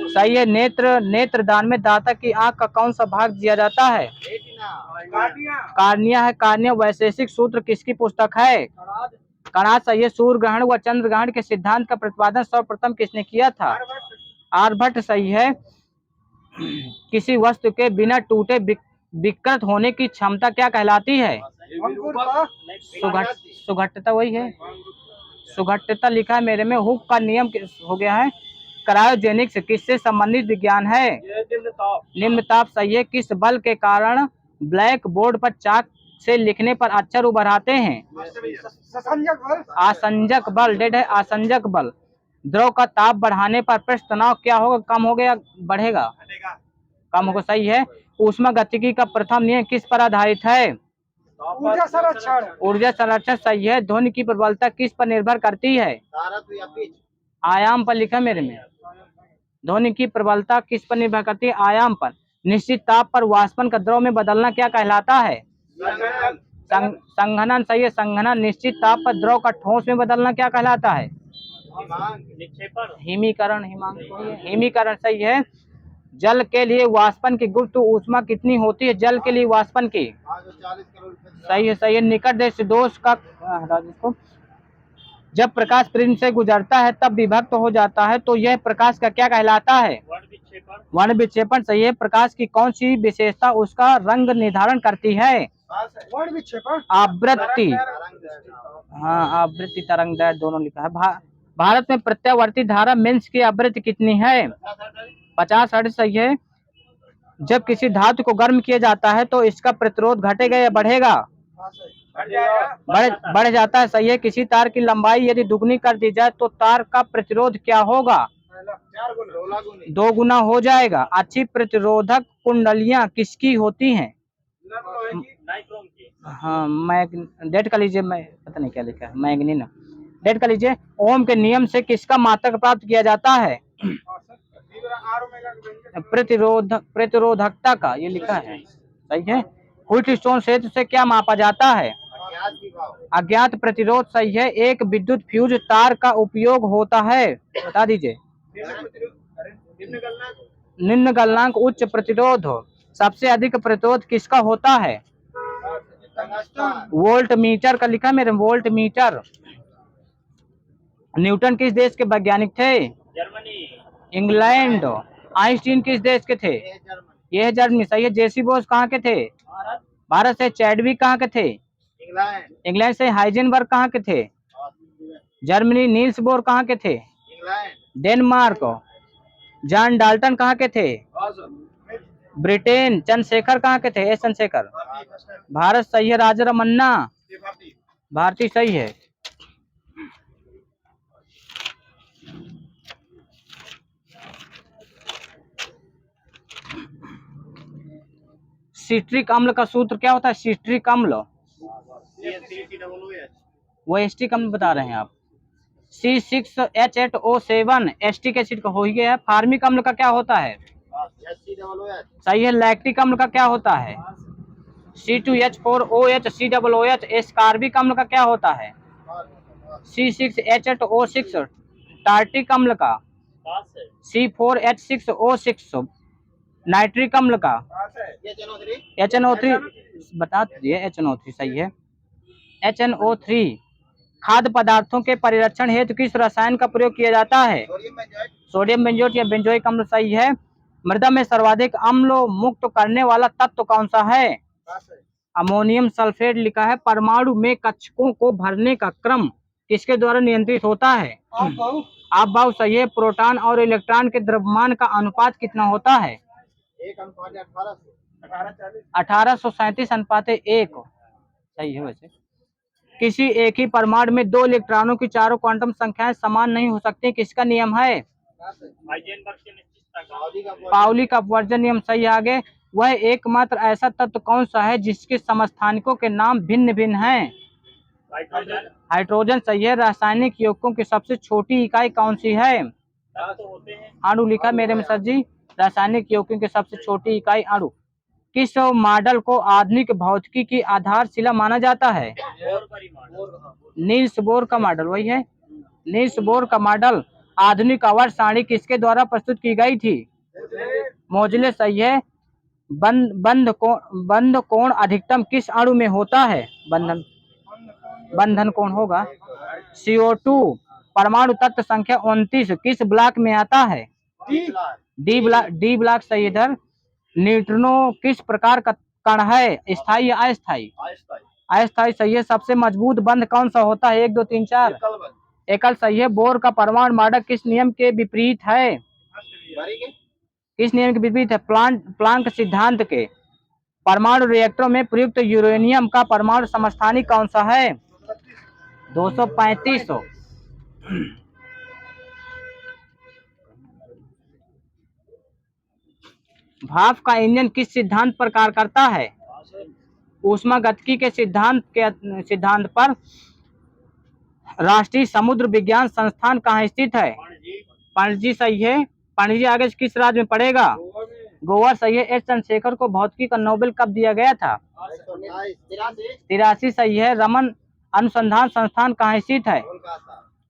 सही है। नेत्रदान में दाता की आंख का कौन सा भाग दिया जाता है? कार्निया है। कार्निया वैशेषिक सूत्र किसकी पुस्तक है? कणाद सही है। सूर्य ग्रहण व चंद्र ग्रहण के सिद्धांत का प्रतिपादन सर्वप्रथम किसने किया था? आर्यभट्ट सही है। किसी वस्तु के बिना टूटे विकृत होने की क्षमता क्या कहलाती है? सुघट्टता वही है। सुघट्टता लिखा है मेरे में। हुक का नियम हो गया है। क्रायोजेनिक्स किससे संबंधित विज्ञान है? निम्न ताप सही है। किस बल के कारण ब्लैक बोर्ड पर चाक से लिखने पर अक्षर उभर आते हैं? आसंजक बल। डेड है। आसंजक बल। द्रव का ताप बढ़ाने पर पृष्ठ तनाव क्या होगा? कम हो गया बढ़ेगा? कम होगा। सही है। ऊष्मागतिकी का प्रथम नियम किस पर आधारित है? ऊर्जा संरक्षण। ऊर्जा संरक्षण सही है। ध्वनि की प्रबलता किस पर निर्भर करती है? आयाम पर लिखा मेरे में। ध्वनि की प्रबलता किस पर निर्भर करती है? आयाम पर। निश्चित ताप पर वाष्पन का द्रव में बदलना क्या कहलाता है? संघनन सही है। संघनन। निश्चित ताप पर द्रव का ठोस में बदलना क्या कहलाता है? हिमीकरण। हिमीकरण सही है। जल के लिए वाष्पन की गुप्त ऊष्मा कितनी होती है? जल के लिए वाष्पन की सही है। सही है। निकट देश दोष का जब प्रकाश प्रिज्म से गुजरता है तब विभक्त हो जाता है, तो यह प्रकाश का क्या कहलाता है? वर्ण विक्षेपण सही है। प्रकाश की कौन सी विशेषता उसका रंग निर्धारण करती है? वर्ण विक्षेपण। आवृत्ति। हाँ आवृत्ति तरंग दैर्घ्य दोनों लिखा है। भारत में प्रत्यावर्ती धारा मेंस की आवृत्ति कितनी है? 50 हर्ट्ज सही है। जब किसी धातु को गर्म किया जाता है तो इसका प्रतिरोध घटेगा या बढ़ेगा? बढ़ जाता है। सही है। किसी तार की लंबाई यदि दुगनी कर दी जाए तो तार का प्रतिरोध क्या होगा? 2 गुना हो जाएगा। अच्छी प्रतिरोधक कुंडलियां किसकी होती हैं? हाँ डेट कर लीजिए। मैं पता नहीं क्या लिखा है। मैग्नीन। डेट कर लीजिए। ओम के नियम से किसका मात्रक प्राप्त किया जाता है? प्रतिरोधकता का ये लिखा है। सही है। व्हीटस्टोन क्षेत्र से क्या मापा जाता है? अज्ञात प्रतिरोध सही है। एक विद्युत फ्यूज तार का उपयोग होता है, बता दीजिए। निम्न गलनांक उच्च प्रतिरोध हो। सबसे अधिक प्रतिरोध किसका होता है? वोल्ट मीटर का लिखा मेरे। Volt meter. न्यूटन किस देश के वैज्ञानिक थे? जर्मनी। इंग्लैंड। आइंस्टीन किस देश के थे? ये है जर्मनी सही है। जेसी बोस कहाँ के थे? भारत से। चैडविक कहाँ के थे? इंग्लैंड से। हाइजेनबर्ग कहाँ के थे? जर्मनी। नील्स बोर कहाँ के थे? डेनमार्क। जॉन डाल्टन कहाँ के थे? ब्रिटेन। चंद्रशेखर कहाँ के थे? एस चंद्रशेखर। भारत सही है। राजा रमन्ना भारतीय सही है। सिट्रिक अम्ल का सूत्र क्या होता है? सिट्रिक अम्ल वो एस्टिक अम्ल बता रहे हैं आप। C6H8O7 एस्टिक एसिड का हो ही गया है। फार्मिक अम्ल का क्या होता है? सही है। लैक्टिक अम्ल का क्या होता है? C2H4OH COOH। एस्कार्बिक अम्ल का क्या होता है? C6H8O6। टार्टिक अम्ल का C4H6O6। नाइट्रिक अम्ल का HNO3 बता दीजिए। HNO3 सही है। HNO3। खाद्य पदार्थों के परिरक्षण हेतु किस रसायन का प्रयोग किया जाता है? सोडियम बेंजोएट या बेंजोइक अम्ल सही है। मृदा में सर्वाधिक अम्ल मुक्त करने वाला तत्व कौन सा है? अमोनियम सल्फेट लिखा है। परमाणु में कक्षकों को भरने का क्रम किसके द्वारा नियंत्रित होता है? आपबाऊ सही है। प्रोटॉन और इलेक्ट्रॉन के द्रव्यमान का अनुपात कितना होता है? 1837:1 सही है। वैसे किसी एक ही परमाणु में 2 इलेक्ट्रॉनों की चारों क्वांटम संख्याएं समान नहीं हो सकती, किसका नियम है? हाइजेनबर्ग के निश्चितता का पाउली का अपवर्जन नियम सही। आगे, वह एकमात्र ऐसा तत्व कौन सा है जिसके समस्थानिकों के नाम भिन्न भिन्न हैं? हाइड्रोजन हाइड्रोजन सही है। रासायनिक यौगिकों की सबसे छोटी इकाई कौन सी है? तत्व होते हैं अणु लिखा मेरे में सर जी। रासायनिक यौगिकों की सबसे छोटी इकाई अणु। किस मॉडल को आधुनिक भौतिकी की आधारशिला माना जाता है? बोर परिमाण नील्स बोर का मॉडल वही है। नील्स बोर का मॉडल। आधुनिक आवर्त सारणी किसके द्वारा प्रस्तुत की गई थी? मोजले सही है। बंध कोण अधिकतम किस अणु में होता है? बंधन कोण होगा। CO2 परमाणु तत्व संख्या 29 किस ब्लॉक में आता है? डी ब्लॉक सही। इधर न्यूट्रिनो किस प्रकार का कण है? स्थायी या अस्थायी? अस्थायी सही है। सबसे मजबूत बंध कौन सा होता है? 1 2 3 4 एकल सही है। बोर का परमाणु मॉडल किस नियम के विपरीत है? किस नियम के विपरीत है? प्लांक सिद्धांत के। परमाणु रिएक्टरों में प्रयुक्त यूरेनियम का परमाणु समस्थानिक कौन सा है? 235। भाप का इंजन किस सिद्धांत पर कार्य करता है? ऊष्मागतिकी के सिद्धांत पर। राष्ट्रीय समुद्र विज्ञान संस्थान कहाँ स्थित है? पणजी सही है। पणजी आगे किस राज्य में पड़ेगा? गोवा सही है। एस चंद्रशेखर को भौतिकी का नोबेल कब दिया गया था? 83 सही है। रमन अनुसंधान संस्थान कहाँ स्थित है?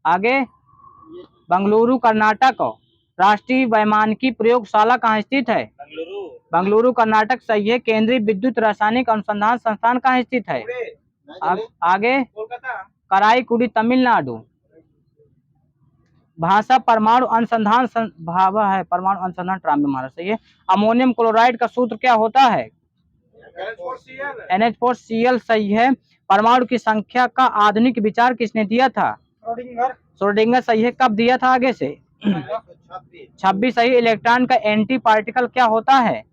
आगे, बंगलुरु कर्नाटक। राष्ट्रीय वैमानिकी प्रयोगशाला कहाँ स्थित है? बंगलुरु कर्नाटक सही है। केंद्रीय विद्युत रासायनिक अनुसंधान संस्थान कहाँ स्थित है? आगे, कराईकुडी तमिलनाडु। भाषा परमाणु अनुसंधान भाभा है। परमाणु अनुसंधान ट्राम्बे महाराष्ट्र सही है। अमोनियम क्लोराइड का सूत्र क्या होता है? NH4Cl सही है। परमाणु की संख्या का आधुनिक विचार किसने दिया था? श्रोडिंगर सही है। कब दिया था? आगे से 26 सही। इलेक्ट्रॉन का एंटी पार्टिकल क्या होता है?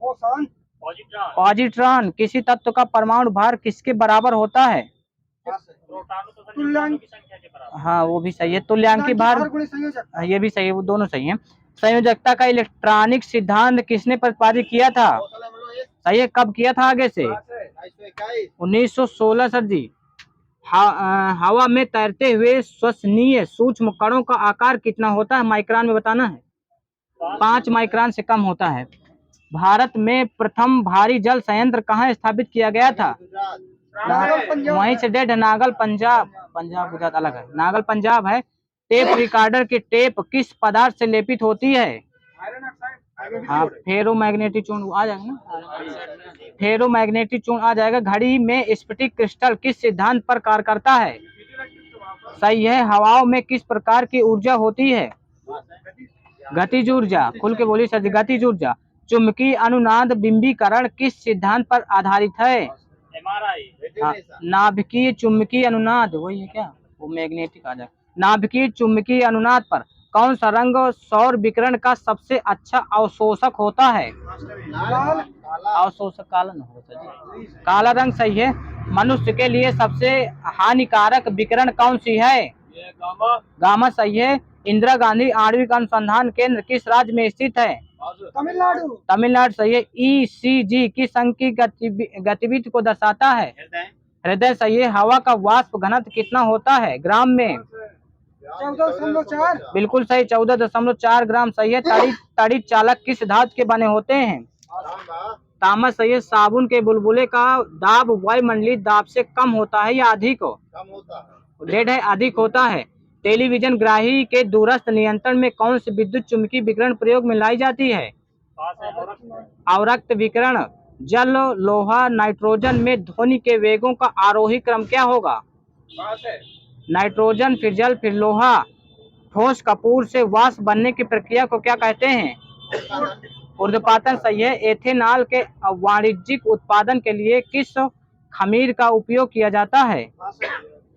पॉजिट्रॉन। किसी तत्व का परमाणु भार किसके बराबर होता है? प्रोटॉनों की संख्या के बराबर। हाँ वो भी सही है। तुल्यांकी भार ये भी सही है। वो दोनों सही है। संयोजकता का इलेक्ट्रॉनिक सिद्धांत किसने प्रतिपादित किया था? सही है। कब किया था? आगे से 1916 सर जी। हवा में तैरते हुए श्वसनीय सूक्ष्म कणों का आकार कितना होता है? माइक्रोन में बताना है। 5 माइक्रोन से कम होता है। भारत में प्रथम भारी जल संयंत्र कहाँ स्थापित किया गया था? वहीं से डेढ़ नागल पंजाब गुजरात अलग है। नागल पंजाब है। टेप रिकॉर्डर की टेप किस पदार्थ से लेपित होती है? हाँ फेरोमैग्नेटिक चूर्ण आ जाएगा ना। फेरोमैग्नेटिक चूर्ण आ जाएगा। घड़ी में स्फटिक क्रिस्टल किस सिद्धांत पर कार्य करता है? सही है। हवाओं में किस प्रकार की ऊर्जा होती है? गतिज ऊर्जा। खुल के बोलिए सर जी। गतिज ऊर्जा। चुंबकीय अनुनाद बिंबीकरण किस सिद्धांत पर आधारित है? हाँ, नाभिकीय चुंबकीय अनुनाद वही है क्या? वो मैग्नेटिक आ जाए। नाभिकीय चुंबकीय अनुनाद पर कौन सा रंग सौर विकिरण का सबसे अच्छा अवशोषक होता है? अवशोषक काला न होता जी। काला रंग सही है। मनुष्य के लिए सबसे हानिकारक विकिरण कौन सी है? गामा सही है। इंदिरा गांधी आणविक अनुसंधान केंद्र किस राज्य में स्थित है? तमिलनाडु सही है। ECG किस अंग की गतिविधि को दर्शाता है? हृदय सही है। हवा का वाष्प घनत्व कितना होता है ग्राम में? 14.4 बिल्कुल सही। 14.4 ग्राम सही है। तड़ित चालक किस धातु के बने होते हैं? तांबा सही है। साबुन के बुलबुले का दाब वायुमंडलीय दाब से कम होता है या अधिक? डेढ़ है। अधिक होता है। टेलीविजन ग्राही के दूरस्थ नियंत्रण में कौन सी विद्युत चुम्बकीय विकिरण प्रयोग में लाई जाती है? अवरक्त विकिरण। जल, लोहा, नाइट्रोजन में ध्वनि के वेगों का आरोही क्रम क्या होगा? नाइट्रोजन, फिर जल, फिर लोहा। ठोस कपूर से वाष्प बनने की प्रक्रिया को क्या कहते हैं? ऊर्ध्वपातन सही है। एथेनॉल के वाणिज्यिक उत्पादन के लिए किस खमीर का उपयोग किया जाता है?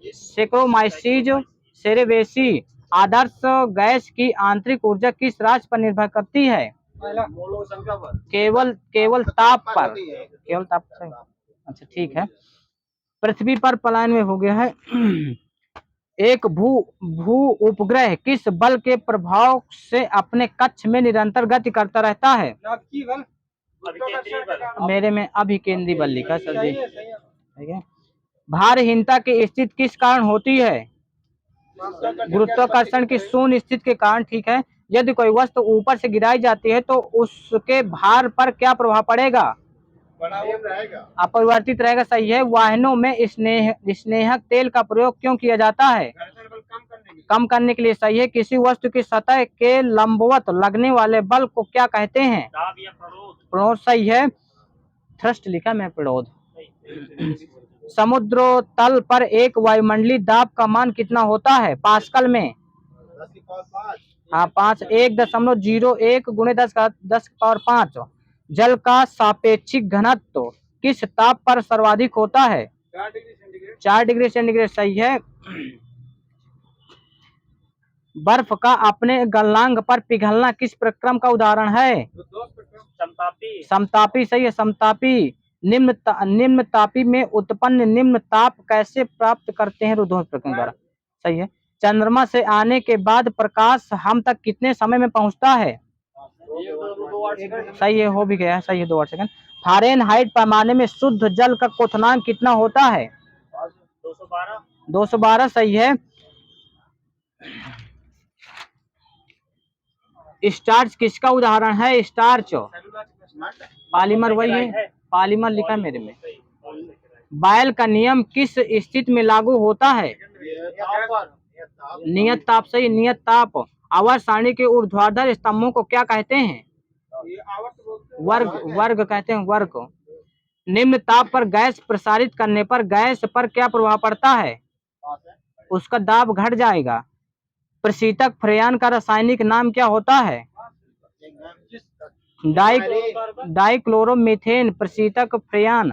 सेक्रोमाइसीज सेरेवेसी। आदर्श गैस की आंतरिक ऊर्जा किस राशि पर निर्भर करती है? केवल ताप पर। केवल ताप पर। अच्छा ठीक है। पृथ्वी पर पलायन में हो गया है। एक भू उपग्रह किस बल के प्रभाव से अपने कक्ष में निरंतर गति करता रहता है? नक्की बल, अभिकेंद्रीय बल। मेरे में अभिकेंद्री बल लिखा सर जी। सही है, सही है। ठीक है। भारहीनता की स्थिति किस कारण होती है? गुरुत्वाकर्षण की शून्य स्थिति के कारण। ठीक है। यदि कोई वस्तु ऊपर से गिराई जाती है तो उसके भार पर क्या प्रभाव पड़ेगा? अपरिवर्तित रहेगा। सही है। वाहनों में स्नेहक तेल का प्रयोग क्यों किया जाता है? घर्षण बल कम करने के लिए। सही है। किसी वस्तु की सतह के लंबवत लगने वाले बल को क्या कहते हैं? दाब या प्रणोद। प्रणोद। सही है। थ्रस्ट लिखा मैं प्रणोद। समुद्र तल पर एक वायुमंडलीय दाब का मान कितना होता है पास्कल में? 5। 1.01 गुणे 10⁻5। जल का सापेक्षिक घनत्व किस ताप पर सर्वाधिक होता है? 4 डिग्री सेंटीग्रेड। 4 degree centigrade. सही है। बर्फ का अपने गलनांक पर पिघलना किस प्रक्रम का उदाहरण है? समतापी। समतापी। सही है। समतापी। निम्न तापी में उत्पन्न निम्न ताप कैसे प्राप्त करते हैं? रुद्धोष्म प्रक्रम द्वारा। सही है। चंद्रमा से आने के बाद प्रकाश हम तक कितने समय में पहुंचता है? सही है। हो भी गया है। सही है। 2 सेकंड। फारेनहाइट पैमाने में शुद्ध जल का क्वथनांक कितना होता है? 212। 212। सही है। स्टार्च किसका उदाहरण है? Starch polymer. वही है। पॉलीमर लिखा है मेरे में। बायल का नियम किस स्थिति में लागू होता है? नियत ताप। सही। नियत ताप। आवर्त सारणी के ऊर्ध्वाधर स्तंभों को क्या कहते हैं? वर्ग कहते हैं। वर्ग। निम्न ताप पर गैस प्रसारित करने पर गैस पर क्या प्रभाव पड़ता है? उसका दाब घट जाएगा। प्रशीतक फ्रेयान का रासायनिक नाम क्या होता है? डाइक्लोरोमीथेन। प्रशीतक फ्रेयान।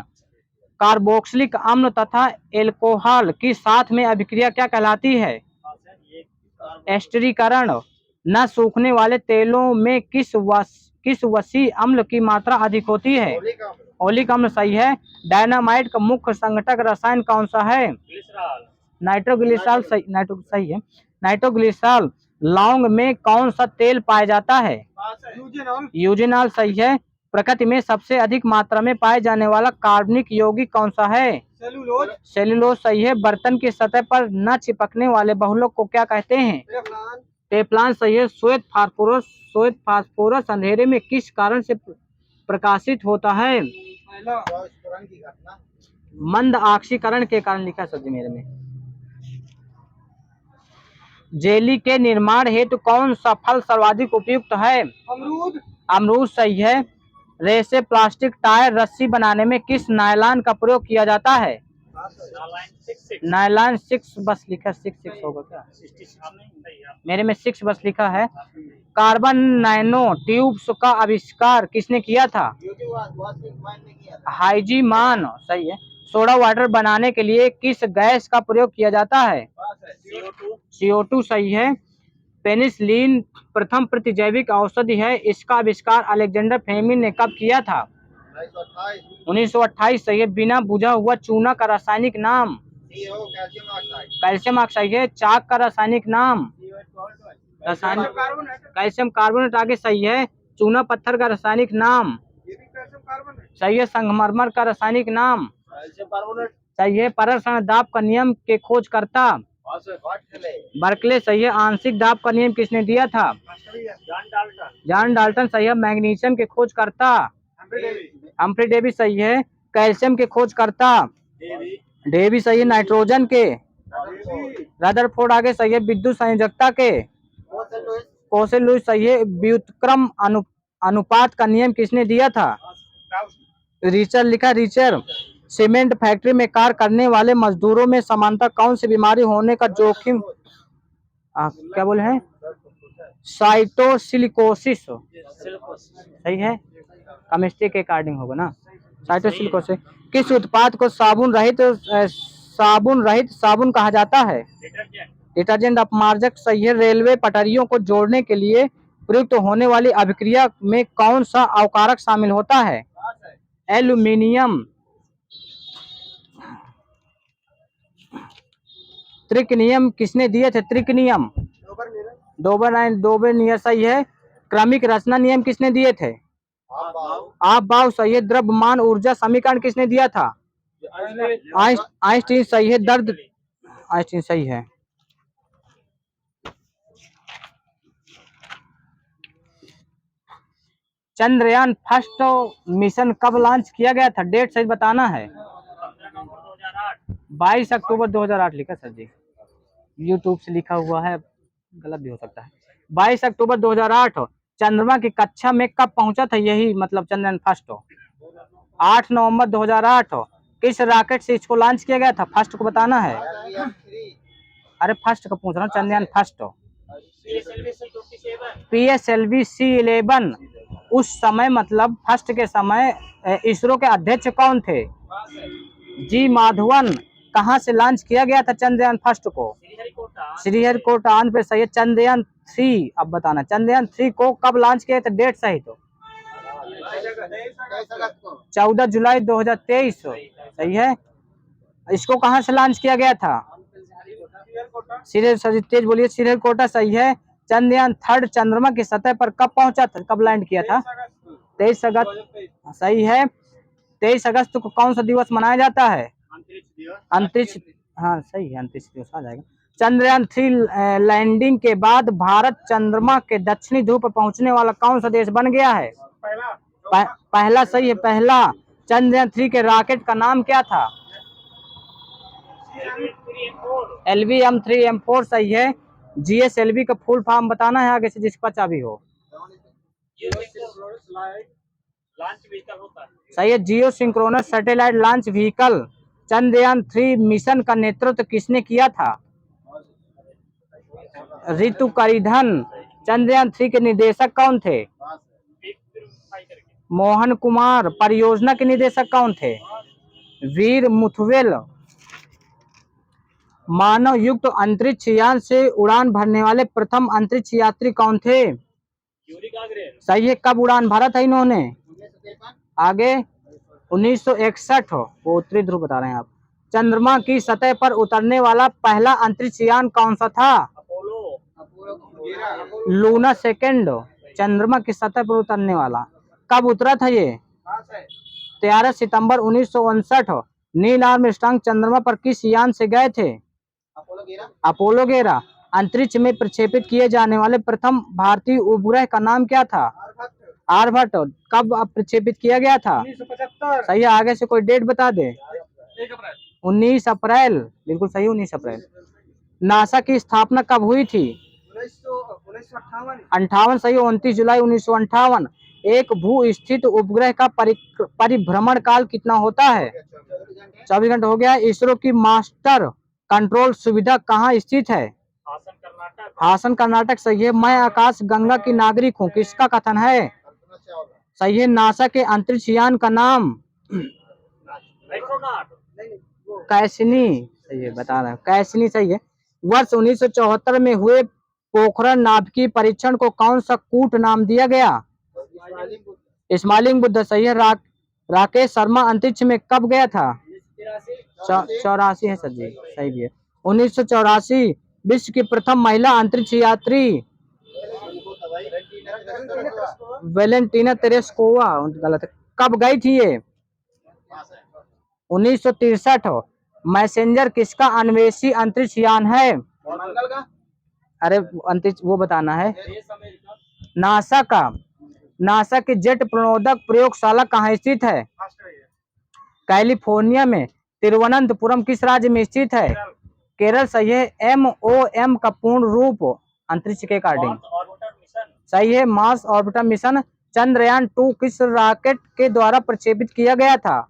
कार्बोक्सिलिक अम्ल तथा एल्कोहल की साथ में अभिक्रिया क्या कहलाती है? एस्टरीकरण। न सूखने वाले तेलों में किस वसी अम्ल की मात्रा अधिक होती है? ओलिक अम्ल। सही है। डायनामाइट का मुख्य संघटक रसायन कौन सा है? नाइट्रोग्लिसरॉल। सही है। नाइट्रोग्लिसरॉल। लौंग में कौन सा तेल पाया जाता है? यूजेनॉल। सही है। प्रकृति में सबसे अधिक मात्रा में पाए जाने वाला कार्बनिक यौगिक कौन सा है? सेलुलोज। सेलुलोज। सही है। बर्तन की सतह पर न चिपकने वाले बहुलक को क्या कहते हैं? टेफ्लॉन। सही है। श्वेत फास्फोरस अंधेरे में किस कारण से प्रकाशित होता है? मंद ऑक्सीकरण के कारण लिखा सब्जी मेरे में। जेली के निर्माण हेतु कौन सा फल सर्वाधिक उपयुक्त है? अमरूद। अमरूद। सही है। रेसे प्लास्टिक टायर रस्सी बनाने में किस नायलॉन का प्रयोग किया जाता है? नायलॉन 6 बस लिखा। 6 होगा क्या? मेरे में 6 बस लिखा है। कार्बन नैनो ट्यूब्स का आविष्कार किसने किया था? हाइजीमान। सही है। सोडा वाटर बनाने के लिए किस गैस का प्रयोग किया जाता है? CO2। सही है। पेनिसिलिन प्रथम प्रतिजैविक औषधि है। इसका आविष्कार अलेक्जेंडर फ्लेमिंग ने कब किया था? 1928। सही है। बिना बुझा हुआ चूना का रासायनिक नाम? कैल्शियम ऑक्साइड है। चाक का रासायनिक नाम? Calcium carbonate. आगे सही है। चूना पत्थर का रासायनिक नाम? सही है। संगमरमर का रासायनिक नाम? सही है। परसरण दाब का नियम के खोजकर्ता? बर्कले। सही है। आंशिक दाब का नियम किसने दिया था? John Dalton. सही है। मैग्नीशियम के खोजकर्ता? Humphry Davy. सही है। कैल्शियम के खोजकर्ता? डेवी। सही है। नाइट्रोजन के? रदरफोर्ड। आगे सही है। विद्युत संयोजकता के? Kossel Lewis. सही है। व्युत्क्रम अनुपात का नियम किसने दिया था? रिचर लिखा। रिचर। सीमेंट फैक्ट्री में कार्य करने वाले मजदूरों में सामान्यतः कौन सी बीमारी होने का जोखिम क्या बोले हैं? साइटोसिलिकोसिस। सही है। केमिस्ट्री के अकॉर्डिंग होगा ना। साइटोसिलिकोसिस। किस उत्पाद को साबुन रहित साबुन कहा जाता है? डिटर्जेंट। अपमार्जक। सही है। रेलवे पटरियों को जोड़ने के लिए प्रयुक्त होने वाली अभिक्रिया में कौन सा अवकारक शामिल होता है? एल्यूमिनियम। त्रिक नियम किसने दिए थे? त्रिक नियम डोबरनियर सही है। क्रमिक रचना नियम किसने दिए थे? आप बाव सही है। द्रव्यमान ऊर्जा समीकरण किसने दिया था? आइंस्टीन सही है। दर्द आइंस्टीन सही है। चंद्रयान फर्स्ट मिशन कब लॉन्च किया गया था? डेट सही बताना है। 22 अक्टूबर 2008 लिखा सर जी, यूट्यूब से लिखा हुआ है, गलत भी हो सकता है। 22 अक्टूबर 2008 चंद्रमा की कक्षा में कब पहुंचा था? यही मतलब चंद्रयान फर्स्ट 8 नवंबर 2008 किस रॉकेट से इसको लॉन्च किया गया था? फर्स्ट को बताना है। अरे फर्स्ट का पूछ रहा हूँ, चंद्रयान फर्स्ट PSLV C11। उस समय मतलब फर्स्ट के समय इसरो के अध्यक्ष कौन थे? जी माधवन। कहाँ से लॉन्च किया गया था चंद्रयान फर्स्ट को? श्रीहरिकोटा आंध्र प्रदेश सही है। चंद्रयान 3 अब बताना, चंद्रयान 3 को कब लॉन्च किया था? डेट सही तो 14 जुलाई 2023 सही है। इसको कहाँ से लॉन्च किया गया था? तेज बोलिए। श्रीहरिकोटा सही है। चंद्रयान 3 चंद्रमा की सतह पर कब पहुंचा था? कब लैंड किया था? 23 अगस्त सही है। 23 अगस्त को कौन सा दिवस मनाया जाता है? अंतरिक्ष, हाँ सही है, अंतरिक्ष दिवस आ जाएगा। चंद्रयान 3 लैंडिंग के बाद भारत चंद्रमा के दक्षिणी ध्रुव पर पहुंचने वाला कौन सा देश बन गया है? पहला सही है, पहला। चंद्रयान 3 के रॉकेट का नाम क्या था? LV-M3M4 सही है। GSLV का फुल फॉर्म बताना है आगे से जिसका चाबी हो। सही है, जियो synchronous satellite launch vehicle. Chandrayaan 3 mission का नेतृत्व किसने किया था? रितु करिधन। चंद्रयान 3 के निदेशक कौन थे? मोहन कुमार। परियोजना के निदेशक कौन थे? वीर मुथवेल। मानव युक्त अंतरिक्ष यान से उड़ान भरने वाले प्रथम अंतरिक्ष यात्री कौन थे? सही है। कब उड़ान भरा था इन्होंने? आगे 1961। वो उत्तरी ध्रुव बता रहे हैं आप। चंद्रमा की सतह पर उतरने वाला पहला अंतरिक्ष यान कौन सा था? Luna second. चंद्रमा की सतह पर उतरने वाला कब उतरा था ये? 13 सितंबर 1959। नील आर्मस्ट्रांग चंद्रमा पर किस यान से गए थे? अपोलो 11। अंतरिक्ष में प्रक्षेपित किए जाने वाले प्रथम भारतीय उपग्रह का नाम क्या था? आर्यभट्ट। कब प्रक्षेपित किया गया था? 1975 सही है। आगे से कोई डेट बता दे। 19 अप्रैल बिल्कुल सही, 19 अप्रैल। नासा की स्थापना कब हुई थी? 1958 सही, 29 जुलाई 1958। एक भू स्थित उपग्रह का परिभ्रमण काल कितना होता है? 24 घंटे हो गया। इसरो की मास्टर कंट्रोल सुविधा कहाँ स्थित है? हासन कर्नाटक सही है। मैं आकाश गंगा की नागरिक हूँ किसका कथन है? सही है। नासा के अंतरिक्ष यान का नाम? कैसिनी सही है, बता रहे हैं कैसिनी सही है। वर्ष 1974 में हुए पोखरण नाभिकीय परीक्षण को कौन सा कूट नाम दिया गया? स्माइलिंग बुद्ध सही है। राकेश शर्मा अंतरिक्ष में कब गया था? 84 है सर जी, सही भी है। 1984 विश्व की प्रथम महिला अंतरिक्ष यात्री वेलेंटीना तेरेस्कोवा गलत है। कब गई थी ये? 1963। मैसेंजर किसका अन्वेषी अंतरिक्ष यान है? अरे अंतरिक्ष वो बताना है। नासा का। नासा की जेट प्रणोदक प्रयोगशाला कहाँ स्थित है? कैलिफोर्निया में। तिरुवनंतपुरम किस राज्य में स्थित है? केरल सही है। MOM का पूर्ण रूप अंतरिक्ष के अकॉर्डिंग सही है, मार्स ऑर्बिटर मिशन। चंद्रयान 2 किस रॉकेट के द्वारा प्रक्षेपित किया गया था?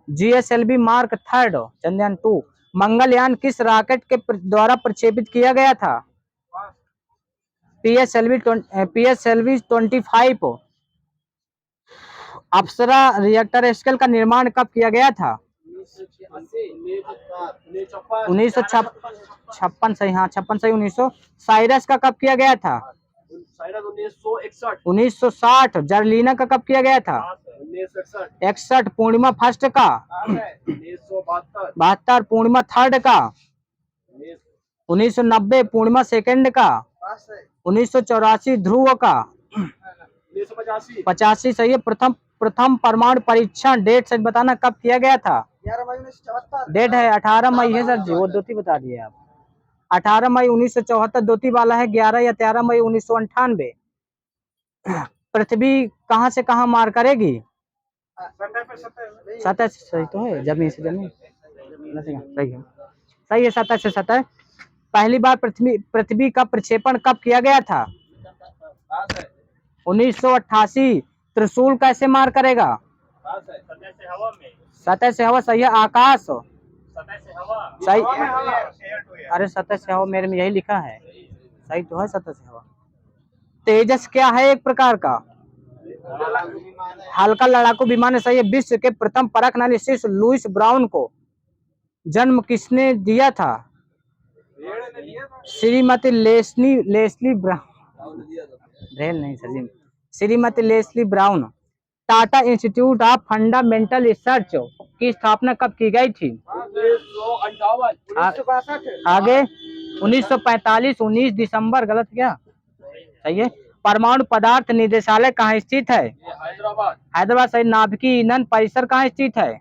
GSLV mark 3 Chandrayaan 2। मंगलयान किस रॉकेट के द्वारा प्रक्षेपित किया गया था? PSLV 25। अप्सरा रिएक्टर स्केल का निर्माण कब किया गया था? 1956 सही, हाँ 56 सही। 1900। साइरस का कब किया गया था? 1960। जर्लिना का कब किया गया था? 61 पूर्णिमा फर्स्ट का, 72 पूर्णिमा थर्ड का, 1990 पूर्णिमा सेकंड का, 1984 ध्रुव का, 85 सही है। प्रथम परमाणु परीक्षण डेट सच बताना कब किया गया था? 11 मई 1974। डेट है 18 मई है सर जी, वो दोती बता दिए आप। 18 मई 1974 दोती वाला है। 11 या 13 मई 1998। पृथ्वी कहाँ से कहाँ मार करेगी? सतह से, सही तो है, जमीन से जमीन, सही है, सही है, सतह से सतह। पहली बार पृथ्वी का प्रक्षेपण कब किया गया था? 1988। त्रिशूल कैसे मार करेगा? सतह से हवा में, सतह से हवा, सही है। आकाश, सतह से हवा, सही, एयर टू एयर। अरे सतह से हवा मेरे में यही लिखा है, सही तो है, सतह से हवा। तेजस क्या है? एक प्रकार का हल्का लड़ाकू विमान है, सही है। विश्व के प्रथम परख एनालिसिस लुईस ब्राउन को जन्म किसने दिया था? श्रीमती लेस्ली ब्राउन, नहीं सर जी, श्रीमती Leslie Brown. Tata institute of fundamental research की स्थापना कब की गई थी? 1962। आगे 1945, 19 दिसंबर, गलत क्या? सही है। परमाणु पदार्थ निदेशालय कहाँ स्थित है? हैदराबाद, सही। नाभिकीय ईंधन परिसर कहाँ स्थित है?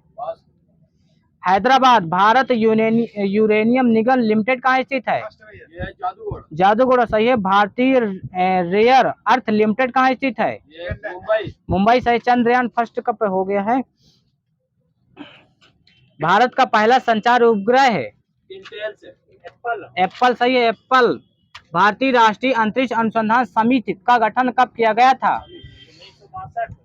हैदराबाद। भारत यूरेनियम निगम लिमिटेड कहाँ स्थित है? जादूगोड़ा, सही है। भारतीय रेयर अर्थ लिमिटेड कहाँ स्थित है? मुंबई, सही। चंद्रयान फर्स्ट कब हो गया है? भारत का पहला संचार उपग्रह है एप्पल, सही है, एप्पल। भारतीय राष्ट्रीय अंतरिक्ष अनुसंधान समिति का गठन कब किया गया था?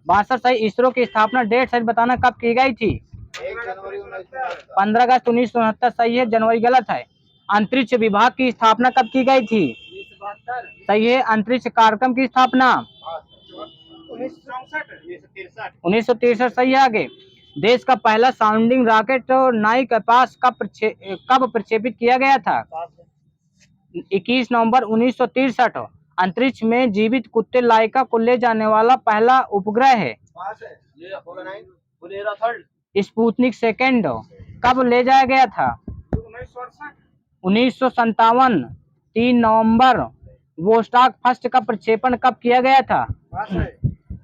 1962, सही। इसरो की स्थापना डेट सही बताना कब की गई थी? 15 अगस्त 1969, सही है। जनवरी गलत है। अंतरिक्ष विभाग की स्थापना कब की गई थी? 1962, सही है। अंतरिक्ष कार्यक्रम की स्थापना 1963, सही है। आगे देश का पहला साउंडिंग रॉकेट नाई के पास कब प्रक्षेपित किया गया था? 21 नवंबर 1963। अंतरिक्ष में जीवित कुत्ते लाइका को ले जाने वाला पहला उपग्रह है। स्पुतनिक सेकंड कब ले जाया गया था? 1957, 3 नवंबर। वोस्टॉक फर्स्ट का प्रक्षेपण कब किया गया था?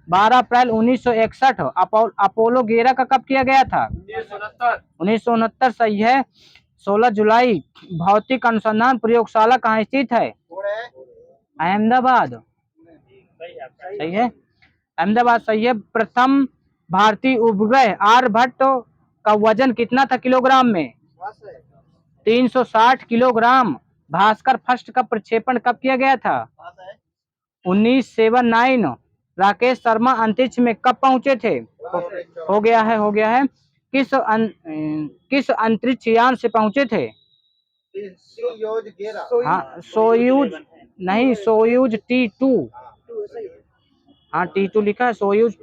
12 अप्रैल 1961। अपोलो 11 का कब किया गया था? 1969, सही है। 16 जुलाई। भौतिक अनुसंधान प्रयोगशाला कहाँ स्थित है? अहमदाबाद, सही है। अहमदाबाद, सही है। प्रथम भारतीय उपग्रह आर्यभट्ट का वजन कितना था किलोग्राम में? 360 किलोग्राम। भास्कर फर्स्ट का प्रक्षेपण कब किया गया था? 1979। राकेश शर्मा अंतरिक्ष में कब पहुंचे थे? हो गया है। किस अंतरिक्ष यान से पहुंचे थे? हाँ, सोयूज नहीं, सोयूज T2। हाँ, T2 लिखा है, सोयूज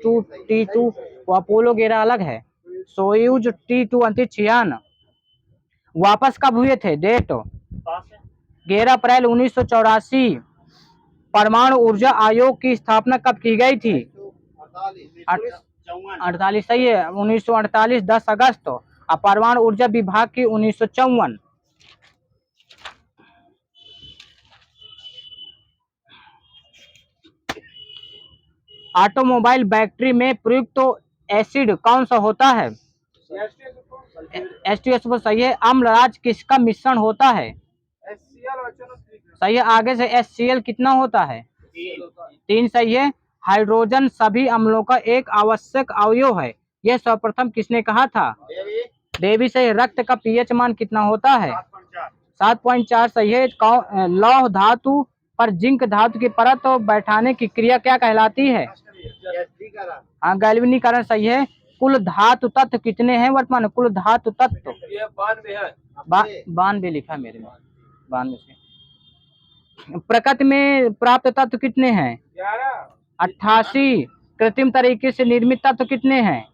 T2। वो अपोलो 11 अलग है। सोयूज T2 अंतरिक्ष यान वापस कब हुए थे? डेट 11 अप्रैल 1984। परमाणु ऊर्जा आयोग की स्थापना कब की गई थी? 48, सही है। 1948, 10 अगस्त। और परमाणु ऊर्जा विभाग की 1954। ऑटोमोबाइल बैटरी में प्रयुक्त एसिड कौन सा होता है? H2SO, सही है। अम्ल राज किसका मिश्रण होता है? सही है। आगे से HCl कितना होता है? 3, सही है। हाइड्रोजन सभी अम्लों का एक आवश्यक अवयव है, यह सर्वप्रथम किसने कहा था? डेवी, सही। रक्त का pH मान कितना होता है? 7.4, सही है। लौह धातु पर जिंक धातु की परत बैठाने की क्रिया क्या कहलाती है? हाँ, गैल्वेनीकरण, सही है। कुल धातु तत्व कितने हैं वर्तमान में? कुल धातु तत्व 92 लिखा मेरे में, 92 से। प्रकृति में प्राप्त तत्व कितने हैं? 88। कृत्रिम तरीके से निर्मित तत्व कितने हैं?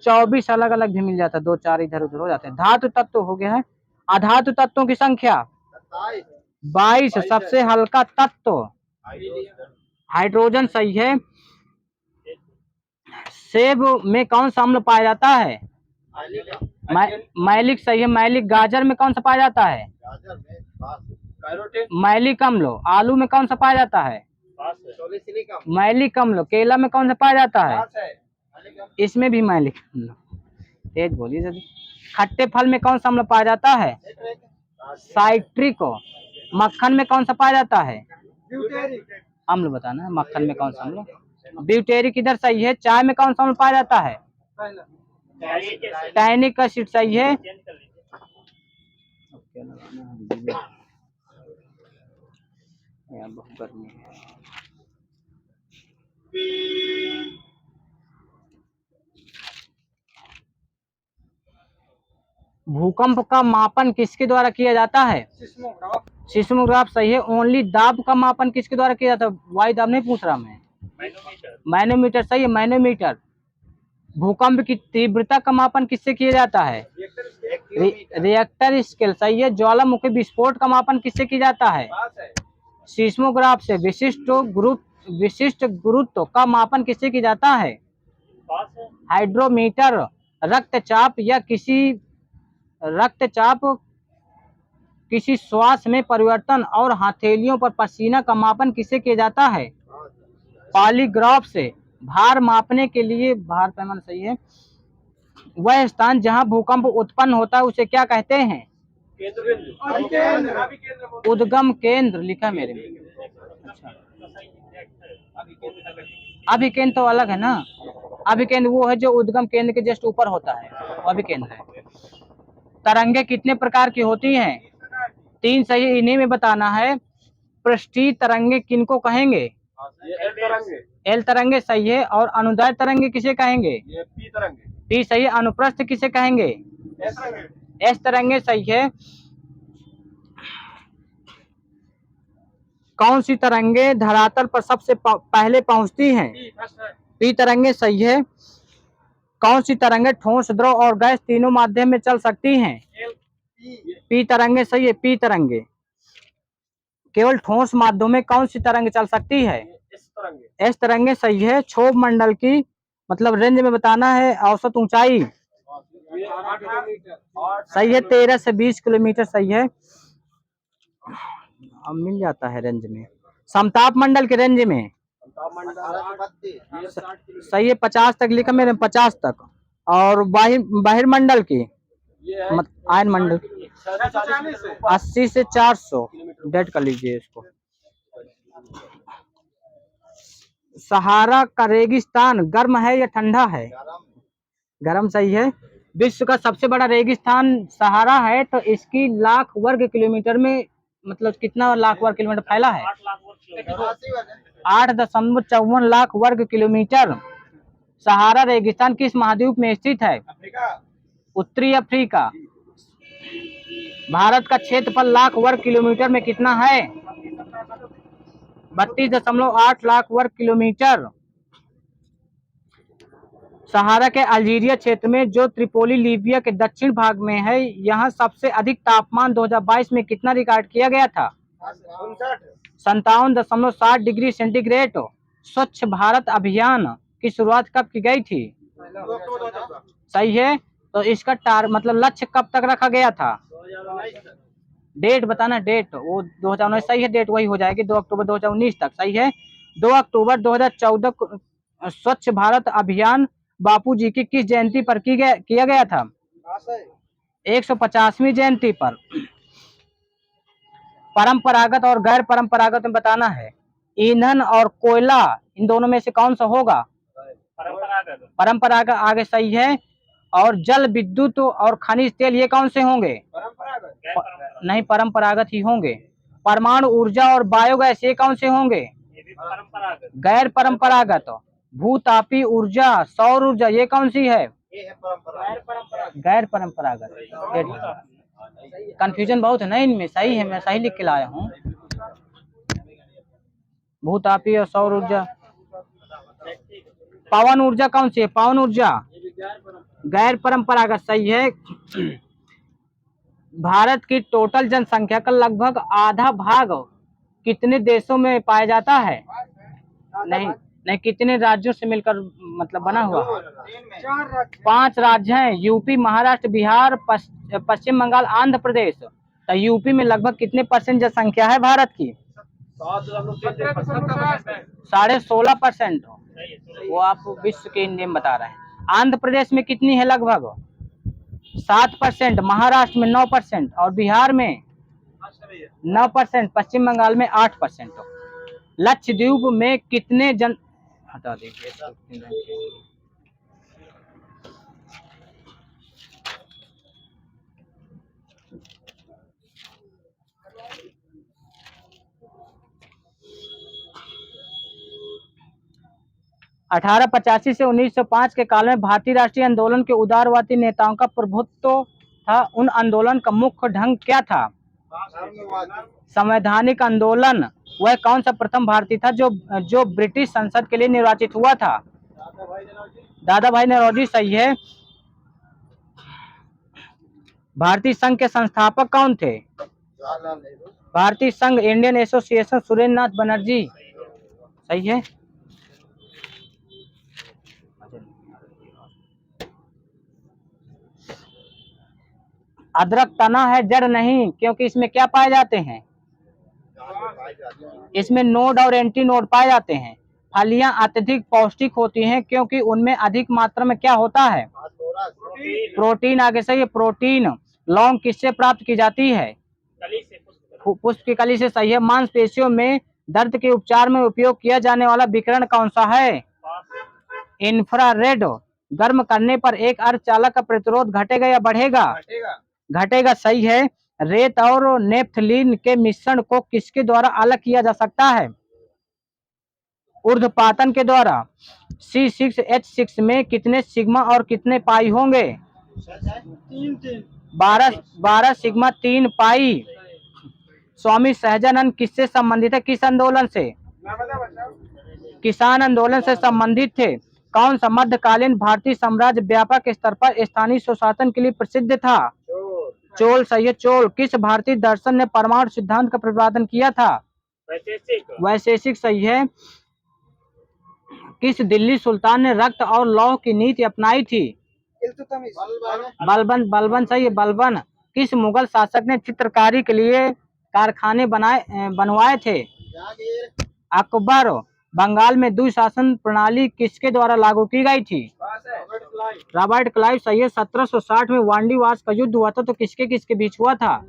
24 अलग अलग भी मिल जाता है, 2 4 इधर उधर हो जाते हैं। धातु तत्व हो गया है। अधातु तत्वों की संख्या 22। सबसे हल्का तत्व हाइड्रोजन, सही है। सेब में कौन सा अम्ल पाया जाता है? मैलिक सही है। मैलिक। गाजर में कौन सा पाया जाता है? मैलिक अम्ल। आलू में कौन सा पाया जाता है? मैलिक अम्ल। केला में कौन सा पाया जाता है? इसमें भी मैलिक अम्ल। तेज बोलिए जल्दी। खट्टे फल में कौन सा अम्ल पाया जाता है? साइट्रिक। मक्खन में कौन सा पाया जाता है? अम्ल बताना है मक्खन में कौन सा अम्ल। ब्यूटेरिक इधर सही है। चाय में कौन सा अम्ल पाया जाता है? टैनिक एसिड सही है। बहुत गर्मी है। भूकंप का मापन किसके द्वारा किया जाता है? सिस्मोग्राफ सही है। ओनली दाब का मापन किसके द्वारा किया जाता है? वायु दाब नहीं पूछ रहा मैं। मैनोमीटर सही है। मैनोमीटर। भूकंप की तीव्रता का मापन किससे किया जाता है? रिएक्टर स्केल सही है। ज्वालामुखी विस्फोट का मापन किससे किया जाता है? सिस्मोग्राफ से। विशिष्ट गुरुत्व का मापन किससे किया जाता है? हाइड्रोमीटर। रक्तचाप किसी श्वास में परिवर्तन और हथेलियों पर पसीना का मापन किससे किया जाता है? पॉलीग्राफ से। भार मापने के लिए भार पैमाना सही है। वह स्थान जहां भूकंप उत्पन्न होता है उसे क्या कहते हैं? उद्गम केंद्र लिखा मेरे में। अच्छा। अभिकेंद्र तो अलग है ना। अभिकेंद्र वो है जो उद्गम केंद्र के जस्ट ऊपर होता है, वो अभिकेंद्र है। तरंगे कितने प्रकार की होती हैं? 3 सही। इन्हीं में बताना है। पृष्ठीय तरंगे किनको कहेंगे? एल तरंगे सही है। और अनुदैर्ध्य तरंगे किसे कहेंगे? पी सही है। अनुप्रस्थ किसे कहेंगे? एस तरंगे सही है। कौन सी तरंगे धरातल पर सबसे पहले पहुंचती हैं? पी तरंगे सही है। कौन सी तरंगे ठोस, द्रव और गैस तीनों माध्यम में चल सकती हैं? पी तरंगे सही है। पी तरंगे। केवल ठोस माध्यम में कौन सी तरंग चल सकती है? एस तरंगे सही है। क्षोभ मंडल की मतलब रेंज में बताना है। औसत ऊंचाई सही है। 13 से 20 किलोमीटर सही है। अब मिल जाता है रेंज में। समताप मंडल के रेंज में सही है। 50 तक लिखा मेरे। 50 तक। और बहिर्मंडल की आयन मंडल 80 से 400 डेट कर लीजिए इसको। सहारा का रेगिस्तान गर्म है या ठंडा है? गर्म सही है। विश्व का सबसे बड़ा रेगिस्तान सहारा है, तो इसकी लाख वर्ग किलोमीटर में मतलब कितना लाख वर्ग किलोमीटर फैला है? 8.54 लाख वर्ग किलोमीटर। सहारा रेगिस्तान किस महाद्वीप में स्थित है? उत्तरी अफ्रीका। भारत का क्षेत्रफल लाख वर्ग किलोमीटर में कितना है? 32.8 लाख वर्ग किलोमीटर। सहारा के अल्जीरिया क्षेत्र में जो त्रिपोली लीबिया के दक्षिण भाग में है, यहाँ सबसे अधिक तापमान 2022 में कितना रिकॉर्ड किया गया था? 57.7 डिग्री सेंटीग्रेड। स्वच्छ भारत अभियान की शुरुआत कब की गई थी? सही है। तो इसका मतलब लक्ष्य कब तक रखा गया था? डेट बताना। डेट वो 2019 सही है। डेट वही हो जाएगी 2 अक्टूबर 2019 तक सही है। 2 अक्टूबर 2014 स्वच्छ भारत अभियान बापूजी की किस जयंती पर किया गया था? 150वीं जयंती पर। परंपरागत और गैर परंपरागत में बताना है। ईंधन और कोयला इन दोनों में से कौन सा होगा? परंपरागत आगे सही है। और जल विद्युत और खनिज तेल ये कौन से होंगे? नहीं, परंपरागत ही होंगे। परमाणु ऊर्जा और बायोगैस ये कौन से होंगे? गैर परंपरागत। भूतापी ऊर्जा, सौर ऊर्जा ये कौन सी है? गैर परंपरागत। कंफ्यूजन बहुत है ना इनमें। सही है, मैं सही लिख के लाया हूँ। भूतापी और सौर ऊर्जा। पवन ऊर्जा कौन सी है? पवन ऊर्जा गैर परंपरागत सही है। भारत की टोटल जनसंख्या का लगभग आधा भाग कितने देशों में पाया जाता है? नहीं, नहीं, कितने राज्यों से मिलकर मतलब बना हुआ है? 4 राज्य 5 राज्य हैं, यूपी, महाराष्ट्र, बिहार, पश्चिम बंगाल, आंध्र प्रदेश। तो यूपी में लगभग कितने % जनसंख्या है भारत की? 16.5%। वो आप विश्व के नेम बता रहे हैं। आंध्र प्रदेश में कितनी है? लगभग 7%, महाराष्ट्र में 9% और बिहार में 9%, पश्चिम बंगाल में 8%। लक्षद्वीप में कितने जन हटा दीजिए। 1885 से 1905 के काल में भारतीय राष्ट्रीय आंदोलन के उदारवादी नेताओं का प्रभुत्व था। उन आंदोलन का मुख्य ढंग क्या था? संवैधानिक आंदोलन। वह कौन सा प्रथम भारतीय था जो ब्रिटिश संसद के लिए निर्वाचित हुआ था? दादा भाई नौरोजी सही है। भारतीय संघ के संस्थापक कौन थे? भारतीय संघ, इंडियन एसोसिएशन, सुरेंद्र नाथ बनर्जी सही है। अदरक तना है, जड़ नहीं, क्योंकि इसमें क्या पाए जाते हैं? इसमें नोड और एंटी नोड पाए जाते हैं। फलियां अत्यधिक पौष्टिक होती हैं क्योंकि उनमें अधिक मात्रा में क्या होता है? प्रोटीन। आगे सही है, प्रोटीन। लौंग किससे प्राप्त की जाती है? पुष्प की कली से सही है। मांसपेशियों में दर्द के उपचार में उपयोग किया जाने वाला विकिरण कौन सा है? इंफ्रारेड। गर्म करने पर एक अर्धचालक का प्रतिरोध घटेगा या बढ़ेगा? घटेगा सही है। रेत और नेफ्थलीन के मिश्रण को किसके द्वारा अलग किया जा सकता है? ऊर्ध्वपातन के द्वारा। C6H6 में कितने सिग्मा और कितने पाई होंगे? 12 सिग्मा 3 पाई। स्वामी सहजानंद किससे संबंधित है? किस आंदोलन से? किसान आंदोलन से संबंधित थे। कौन सा मध्यकालीन भारतीय साम्राज्य व्यापक स्तर पर स्थानीय स्वशासन के लिए प्रसिद्ध था? चोल सही है, चोल। किस भारतीय दर्शन ने परमाणु सिद्धांत का प्रतिपादन किया था? वैशेषिक सही है। किस दिल्ली सुल्तान ने रक्त और लौह की नीति अपनाई थी? बलबन सही है, बलबन। किस मुगल शासक ने चित्रकारी के लिए कारखाने बनवाए थे? अकबर। बंगाल में द्विशासन प्रणाली किसके द्वारा लागू की गई थी? रॉबर्ट क्लाइव सही है। 1760 में वांडीवास का युद्ध हुआ था, तो किसके किसके बीच हुआ था?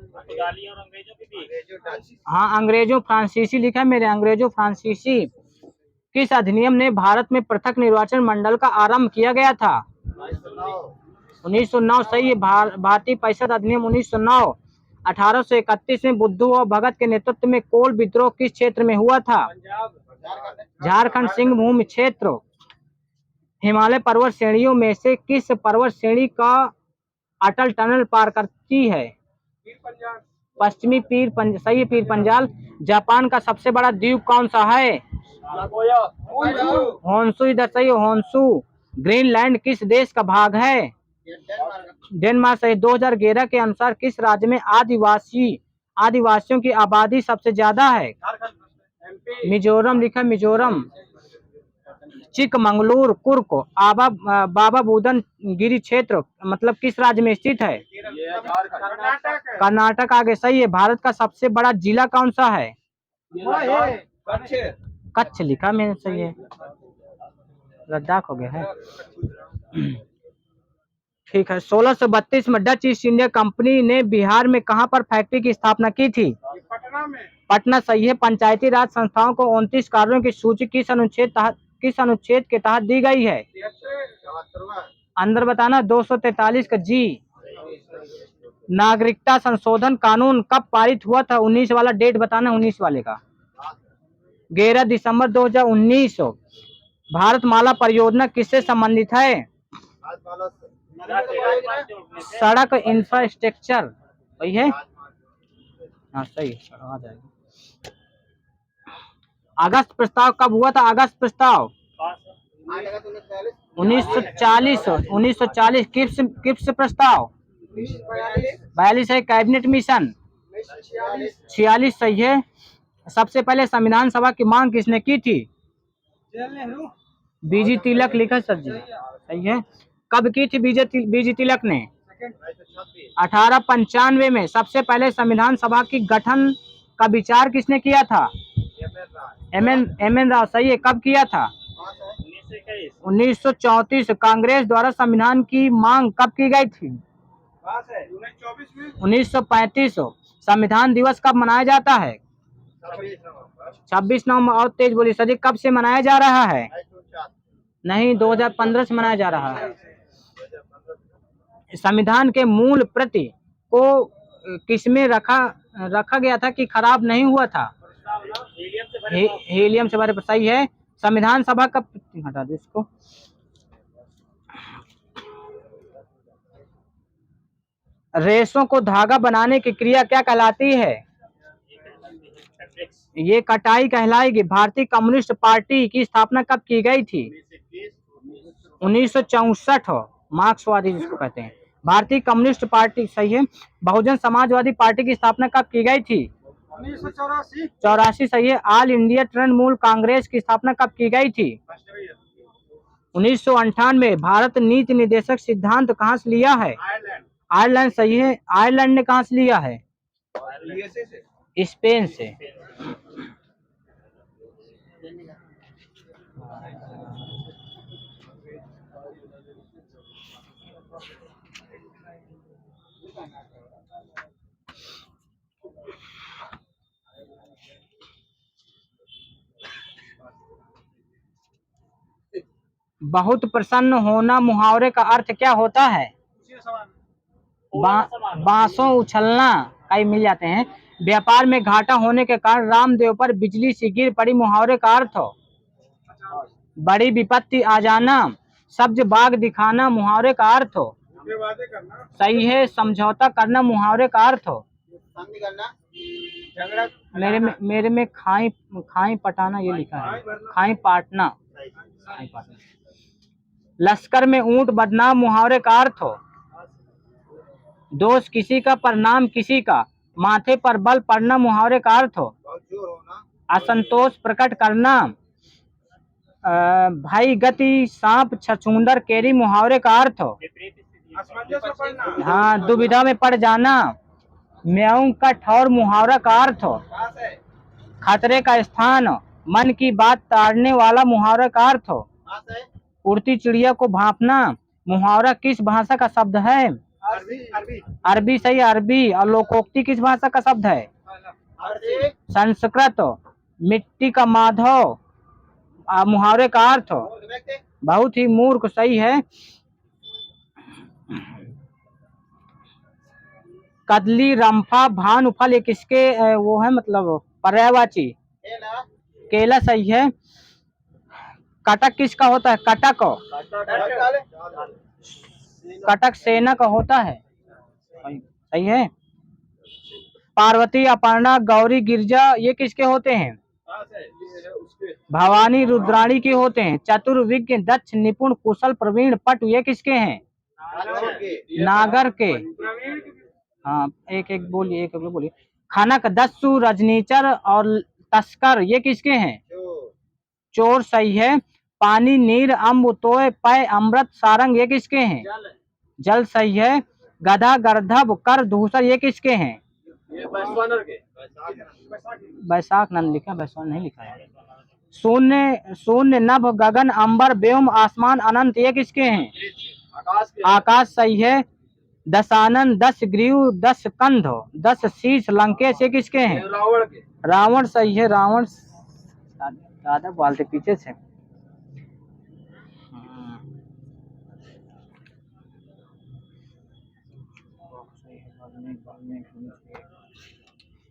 हाँ, अंग्रेजों फ्रांसीसी लिखा है मेरे, अंग्रेजों फ्रांसीसी। किस अधिनियम ने भारत में पृथक निर्वाचन मंडल का आरंभ किया गया था? 1909 सही है। भारतीय परिषद अधिनियम 1909। 1831 में बुद्धू और भगत के नेतृत्व में कोल विद्रोह किस क्षेत्र में हुआ था? झारखंड सिंह भूमि क्षेत्र। हिमालय पर्वत श्रेणियों में से किस पर्वत श्रेणी का अटल टनल पार करती है? पश्चिमी सही है, पीर पंजाल। जापान का सबसे बड़ा द्वीप कौन सा है? होन्शु इधर सही है, होन्शु। ग्रीनलैंड किस देश का भाग है? डेनमार्क सही। 2011 के अनुसार किस राज्य में आदिवासियों की आबादी सबसे ज्यादा है? मिजोरम लिखा, मिजोरम। चिकमंगलूर कुर्क बाबा बुदन गिरी क्षेत्र मतलब किस राज्य में स्थित है? कर्नाटक। आगे सही है। भारत का सबसे बड़ा जिला कौन सा है? कच्छ लिखा मैंने, सही है। लद्दाख हो गया है। ठीक है। 1632 में डच ईस्ट इंडिया कंपनी ने बिहार में कहां पर फैक्ट्री की स्थापना की थी? पटना सही है। पंचायती राज संस्थाओं को 29 कार्यों की सूची किस अनुच्छेद के तहत दी गई है? अंदर बताना। 243 का जी। नागरिकता संशोधन कानून कब पारित हुआ था? 19 वाला डेट बताना, 19 वाले का। 11 दिसंबर 2019। भारतमाला परियोजना किससे संबंधित है? सड़क इंफ्रास्ट्रक्चर वही है। हाँ सही आ जाएगा। अगस्त प्रस्ताव कब हुआ था? अगस्त प्रस्ताव 1940। किप्स प्रस्ताव 42 है। कैबिनेट मिशन 46 सही है। सबसे पहले संविधान सभा की मांग किसने की थी? बीजी तिलक लिखा सर जी, सही है। कब की थी बीजी तिलक ने? 1895 में। सबसे पहले संविधान सभा की गठन का विचार किसने किया था? एम एन राव, सही है। कब किया था? 1934। कांग्रेस द्वारा संविधान की मांग कब की गई थी? 1935। संविधान दिवस कब मनाया जाता है? 26 नवंबर। और तेज बोली सर जी, कब से मनाया जा रहा है? नहीं, 2015 से मनाया जा रहा है। संविधान के मूल प्रति को किसमें रखा गया था कि खराब नहीं हुआ था? हीलियम से भरे पर, सही है। संविधान सभा का, हटा दो इसको। रेशों को धागा बनाने की क्रिया क्या कहलाती है? ये कटाई कहलाएगी। भारतीय कम्युनिस्ट पार्टी की स्थापना कब की गई थी? 1964। मार्क्सवादी जिसको कहते हैं। भारतीय कम्युनिस्ट पार्टी, सही है। बहुजन समाजवादी पार्टी की स्थापना कब की गई थी? 1984, सही है। ऑल इंडिया तृणमूल कांग्रेस की स्थापना कब की गई थी? 1998। भारत नीति निर्देशक सिद्धांत कहाँ से लिया है? आयरलैंड, सही है। आयरलैंड ने कहाँ से लिया है? स्पेन से। बहुत प्रसन्न होना मुहावरे का अर्थ क्या होता है? बांसों उछलना, कई मिल जाते हैं। व्यापार में घाटा होने के कारण रामदेव पर बिजली सी गिर पड़ी, मुहावरे का अर्थ हो। बड़ी विपत्ति आ जाना, सब्ज बाग दिखाना, मुहावरे का अर्थ हो। सही है। समझौता करना, मुहावरे का अर्थ हो। मेरे में खाई पटाना ये लिखा है, खाई पाटना। लश्कर में ऊंट बदनाम, मुहावरे का अर्थ हो। दोष किसी का, परिणाम किसी का, माथे पर बल पड़ना, मुहावरे का अर्थ हो। असंतोष प्रकट करना, भाई गति सांप छछूंदर केरी, मुहावरे का अर्थ हो। हाँ, दुविधा में पड़ जाना, म्याऊं का ठौर, मुहावरा का अर्थ हो। खतरे का स्थान, मन की बात ताड़ने वाला, मुहावरा का अर्थ हो। उड़ती चिड़िया को भांपना, मुहावरा किस भाषा का शब्द है? अरबी, सही। अरबी। और लोकोक्ति किस भाषा का शब्द है? संस्कृत। मिट्टी का माधव, मुहावरे का अर्थ हो। बहुत ही मूर्ख, सही है। कदली, रंफा, भानुफल, ये किसके वो है, मतलब पर्यायवाची? केला, सही है। कटक किसका होता है? कटक। कटक सेना का होता है, सही है। पार्वती, अपर्णा, गौरी, गिरजा, ये किसके होते हैं? भवानी, रुद्राणी के होते हैं। चतुर, विज्ञ, दक्ष, निपुण, कुशल, प्रवीण, पटु, ये किसके हैं? नागर के। हाँ, एक एक बोलिए। खनक, दस्यु, रजनीचर और तस्कर, ये किसके हैं? चोर, सही है। पानी, नीर, अम्ब, तोय, पय, अमृत, सारंग, ये किसके हैं? जल, सही है। गधा, गर्दभ, कर, धूसर, ये किसके हैं? बैसाख नंद लिखा, बैसाख नहीं लिखा है। शून्य, शून्य, नभ, गगन, अंबर, व्योम, आसमान, अनंत, ये किसके हैं? आकाश, सही है। दशानन, 10 ग्रीव, 10 कंध, 10 शीश, लंकेश, ये किसके हैं? रावण, सही है। रावण दादा बोलते पीछे से।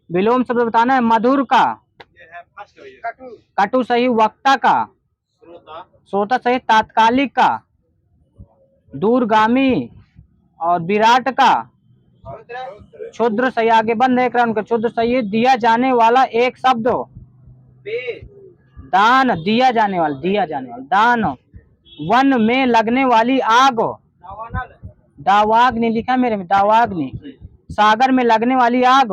विलोम शब्द बताना है। मधुर का, कटु, सही। वक्ता का, श्रोता, सही। तात्कालिक का, दूरगामी। और विराट का, क्षुद्र, सही। आगे बंद है क्रम का, क्षुद्र, सही है। दिया जाने वाला एक शब्द, दान, दिया जाने वाला दान। वन में लगने वाली आग, दावाग्नि लिखा मेरे में, दावाग्नि। सागर में लगने वाली आग,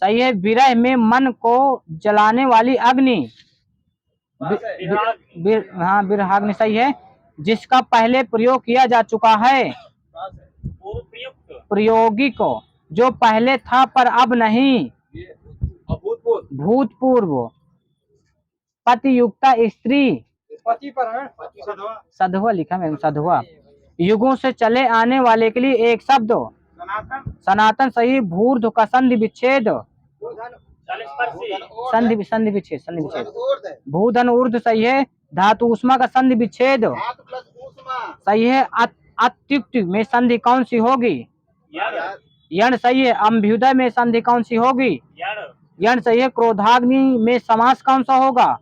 सही है। विरह में मन को जलाने वाली अग्नि। हाँ विरहाग्नि सही है। जिसका पहले प्रयोग किया जा चुका है। पूर्व प्रयुक्त। प्रायोगिक जो पहले था पर अब नहीं। भूतपूर्व। पतियुक्ता स्त्री। पति पर सधवा। सधवा लिखा मैंने सधवा। युगों से चले आने वाले के लिए एक शब्द। सनातन। सनातन सही। भूर्ध का संधि विच्छेद। संधि संधि विच्छेद संधि विच्छेद। भूधन ऊर्ध सही है। धातु उष्मा का संधि विच्छेद सही है। अत्युक्ति में संधि कौन सी होगी? यण सही है। अम्भ्युदय में संधि कौन सी होगी? यण सही है। क्रोधाग्नि में समास कौन सा होगा?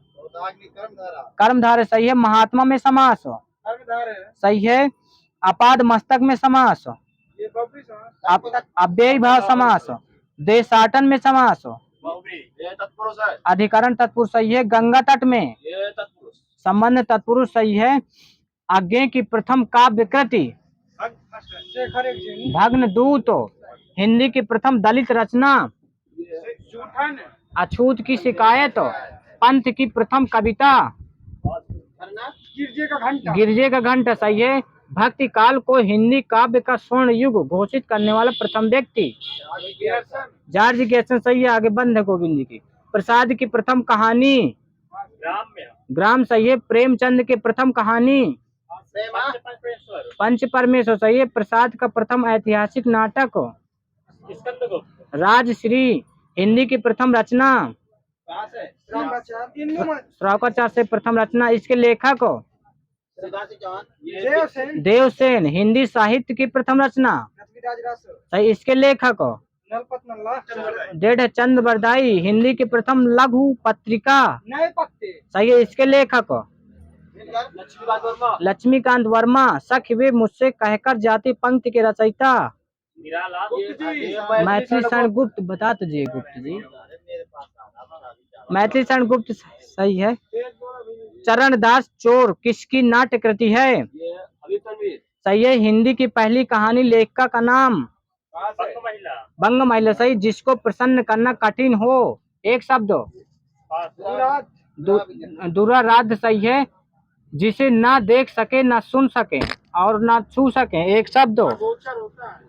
कर्मधारय सही है। महात्मा में समास सही है। अपाद मस्तक में समास। अव्ययी भाव समास। देशाटन में समास। अधिकरण तत्पुरुष सही है। गंगा तट में संबंध तत्पुरुष सही है। आज्ञा की प्रथम काव्य कृति भग्न दूत। हिंदी की प्रथम दलित रचना अछूत की शिकायत। पंथ की प्रथम कविता गिरजे का घंटा सही है। भक्ति काल को हिंदी काव्य का स्वर्ण युग घोषित करने वाला प्रथम व्यक्ति जॉर्ज गैसन सही है। आगे बंद है गोविंद जी की। प्रसाद की प्रथम कहानी ग्राम सही है। प्रेमचंद की प्रथम कहानी पंच परमेश्वर सही है। प्रसाद का प्रथम ऐतिहासिक नाटक राजश्री। हिंदी की प्रथम रचना श्रावकाचार्य से प्रथम रचना। इसके लेखक देवसेन। हिंदी साहित्य की प्रथम रचना सही। इसके लेखक डेढ़ चंद बरदाई। हिंदी की प्रथम लघु पत्रिका सही है। इसके लेखक लक्ष्मीकांत वर्मा। सखी वे मुझसे कहकर जाति पंक्ति के रचयिता मैथिली शरण गुप्त। बता दीजिए गुप्त जी। मैथिली शरण गुप्त सही है। चरणदास चोर किसकी नाट्य कृति है? सही है। हिंदी की पहली कहानी लेखिका का नाम बंग महिला सही। जिसको प्रसन्न करना कठिन हो एक शब्द दुराराध्य सही है। जिसे ना देख सके ना सुन सके और ना छू सके एक शब्द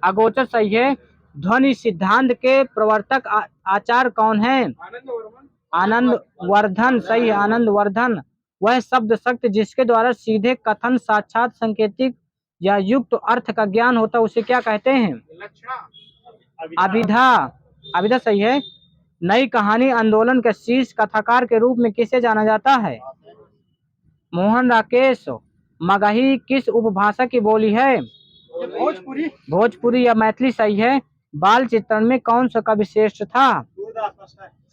अगोचर सही है। ध्वनि सिद्धांत के प्रवर्तक आचार्य कौन है? आनंद वर्धन सही है। आनंद वर्धन। वह शब्द शक्ति जिसके द्वारा सीधे कथन साक्षात संकेतिक या युक्त अर्थ का ज्ञान होता है उसे क्या कहते हैं? अभिधा। अभिधा सही है। नई कहानी आंदोलन के शीर्ष कथाकार के रूप में किसे जाना जाता है? मोहन राकेश। मगही किस उपभाषा की बोली है? भोजपुरी या मैथिली सही है। बाल चित्रण में कौन सा कवि श्रेष्ठ था?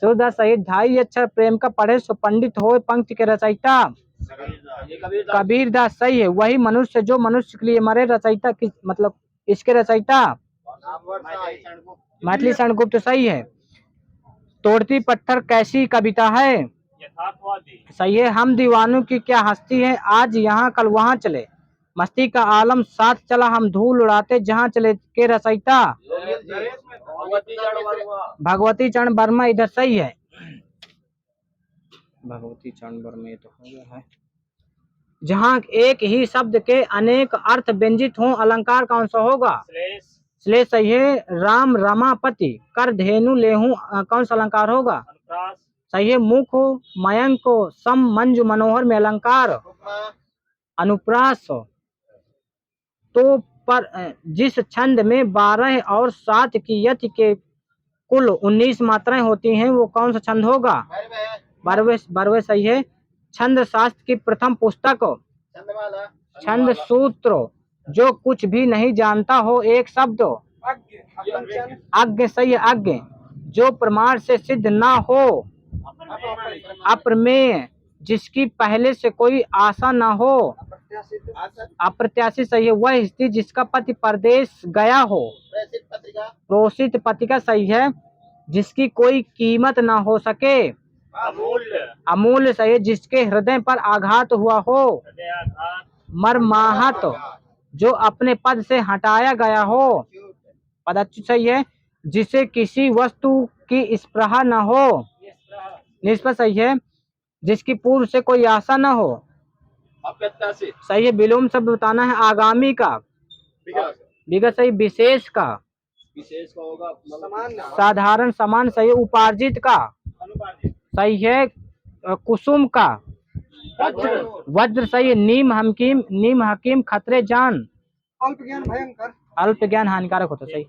सूरदास सही। ढाई अक्षर प्रेम का पढ़े सो पंडित हो पंक्ति के रचयिता कबीरदास सही है। वही मनुष्य जो मनुष्य के लिए मरे रचयिता किस मतलब इसके रचयिता मैथिली शरण गुप्त सही है। तोड़ती पत्थर कैसी कविता है? सही है। हम दीवानों की क्या हस्ती है आज यहाँ कल वहाँ चले। मस्ती का आलम साथ चला हम धूल उड़ाते जहाँ चले के रचयिता भगवती चरण वर्मा। इधर सही है। भगवती चरण वर्मा तो हो गया है। जहाँ एक ही शब्द के अनेक अर्थ व्यंजित हों अलंकार कौन सा होगा? श्लेष सही है। राम रमापति कर धेनु लेहू कौन सा अलंकार होगा? सही है। मुख मयंक सम मंजु मनोहर में अलंकार अनुप्रास। तो पर जिस छंद में 12 और 7 की यति के कुल 19 मात्राएं होती हैं वो कौन सा छंद होगा? 12वें सही है। छंद शास्त्र की प्रथम पुस्तक छंद सूत्र। जो कुछ भी नहीं जानता हो एक शब्द अज्ञ सही है। अज्ञ। जो प्रमाण से सिद्ध ना हो अप्रमेय। जिसकी पहले से कोई आशा ना हो अप्रत्याशित सही है। वह स्त्री जिसका पति परदेश गया हो प्रोषित पत्रिका सही है। जिसकी कोई कीमत ना हो सके अमूल्य सही है। जिसके हृदय पर आघात हुआ हो मर्माहत। जो अपने पद से हटाया गया हो पदच्युत सही है। जिसे किसी वस्तु की स्पृहा न हो निष्पा सही है। जिसकी पूर्व से कोई आशा न हो। अप्रत्याशित। सही है। विलोम शब्द बताना है आगामी का। विकास। विगत सही। विशेष का। विशेष का होगा समान। साधारण समान सही है। उपार्जित का। अनुपातिक। सही है। कुसुम का। वज्र। वज्र सही है। नीम हकीम खतरे जान। अल्प ज्ञान भयंकर। अल्प ज्ञान हानिकारक होता। सही।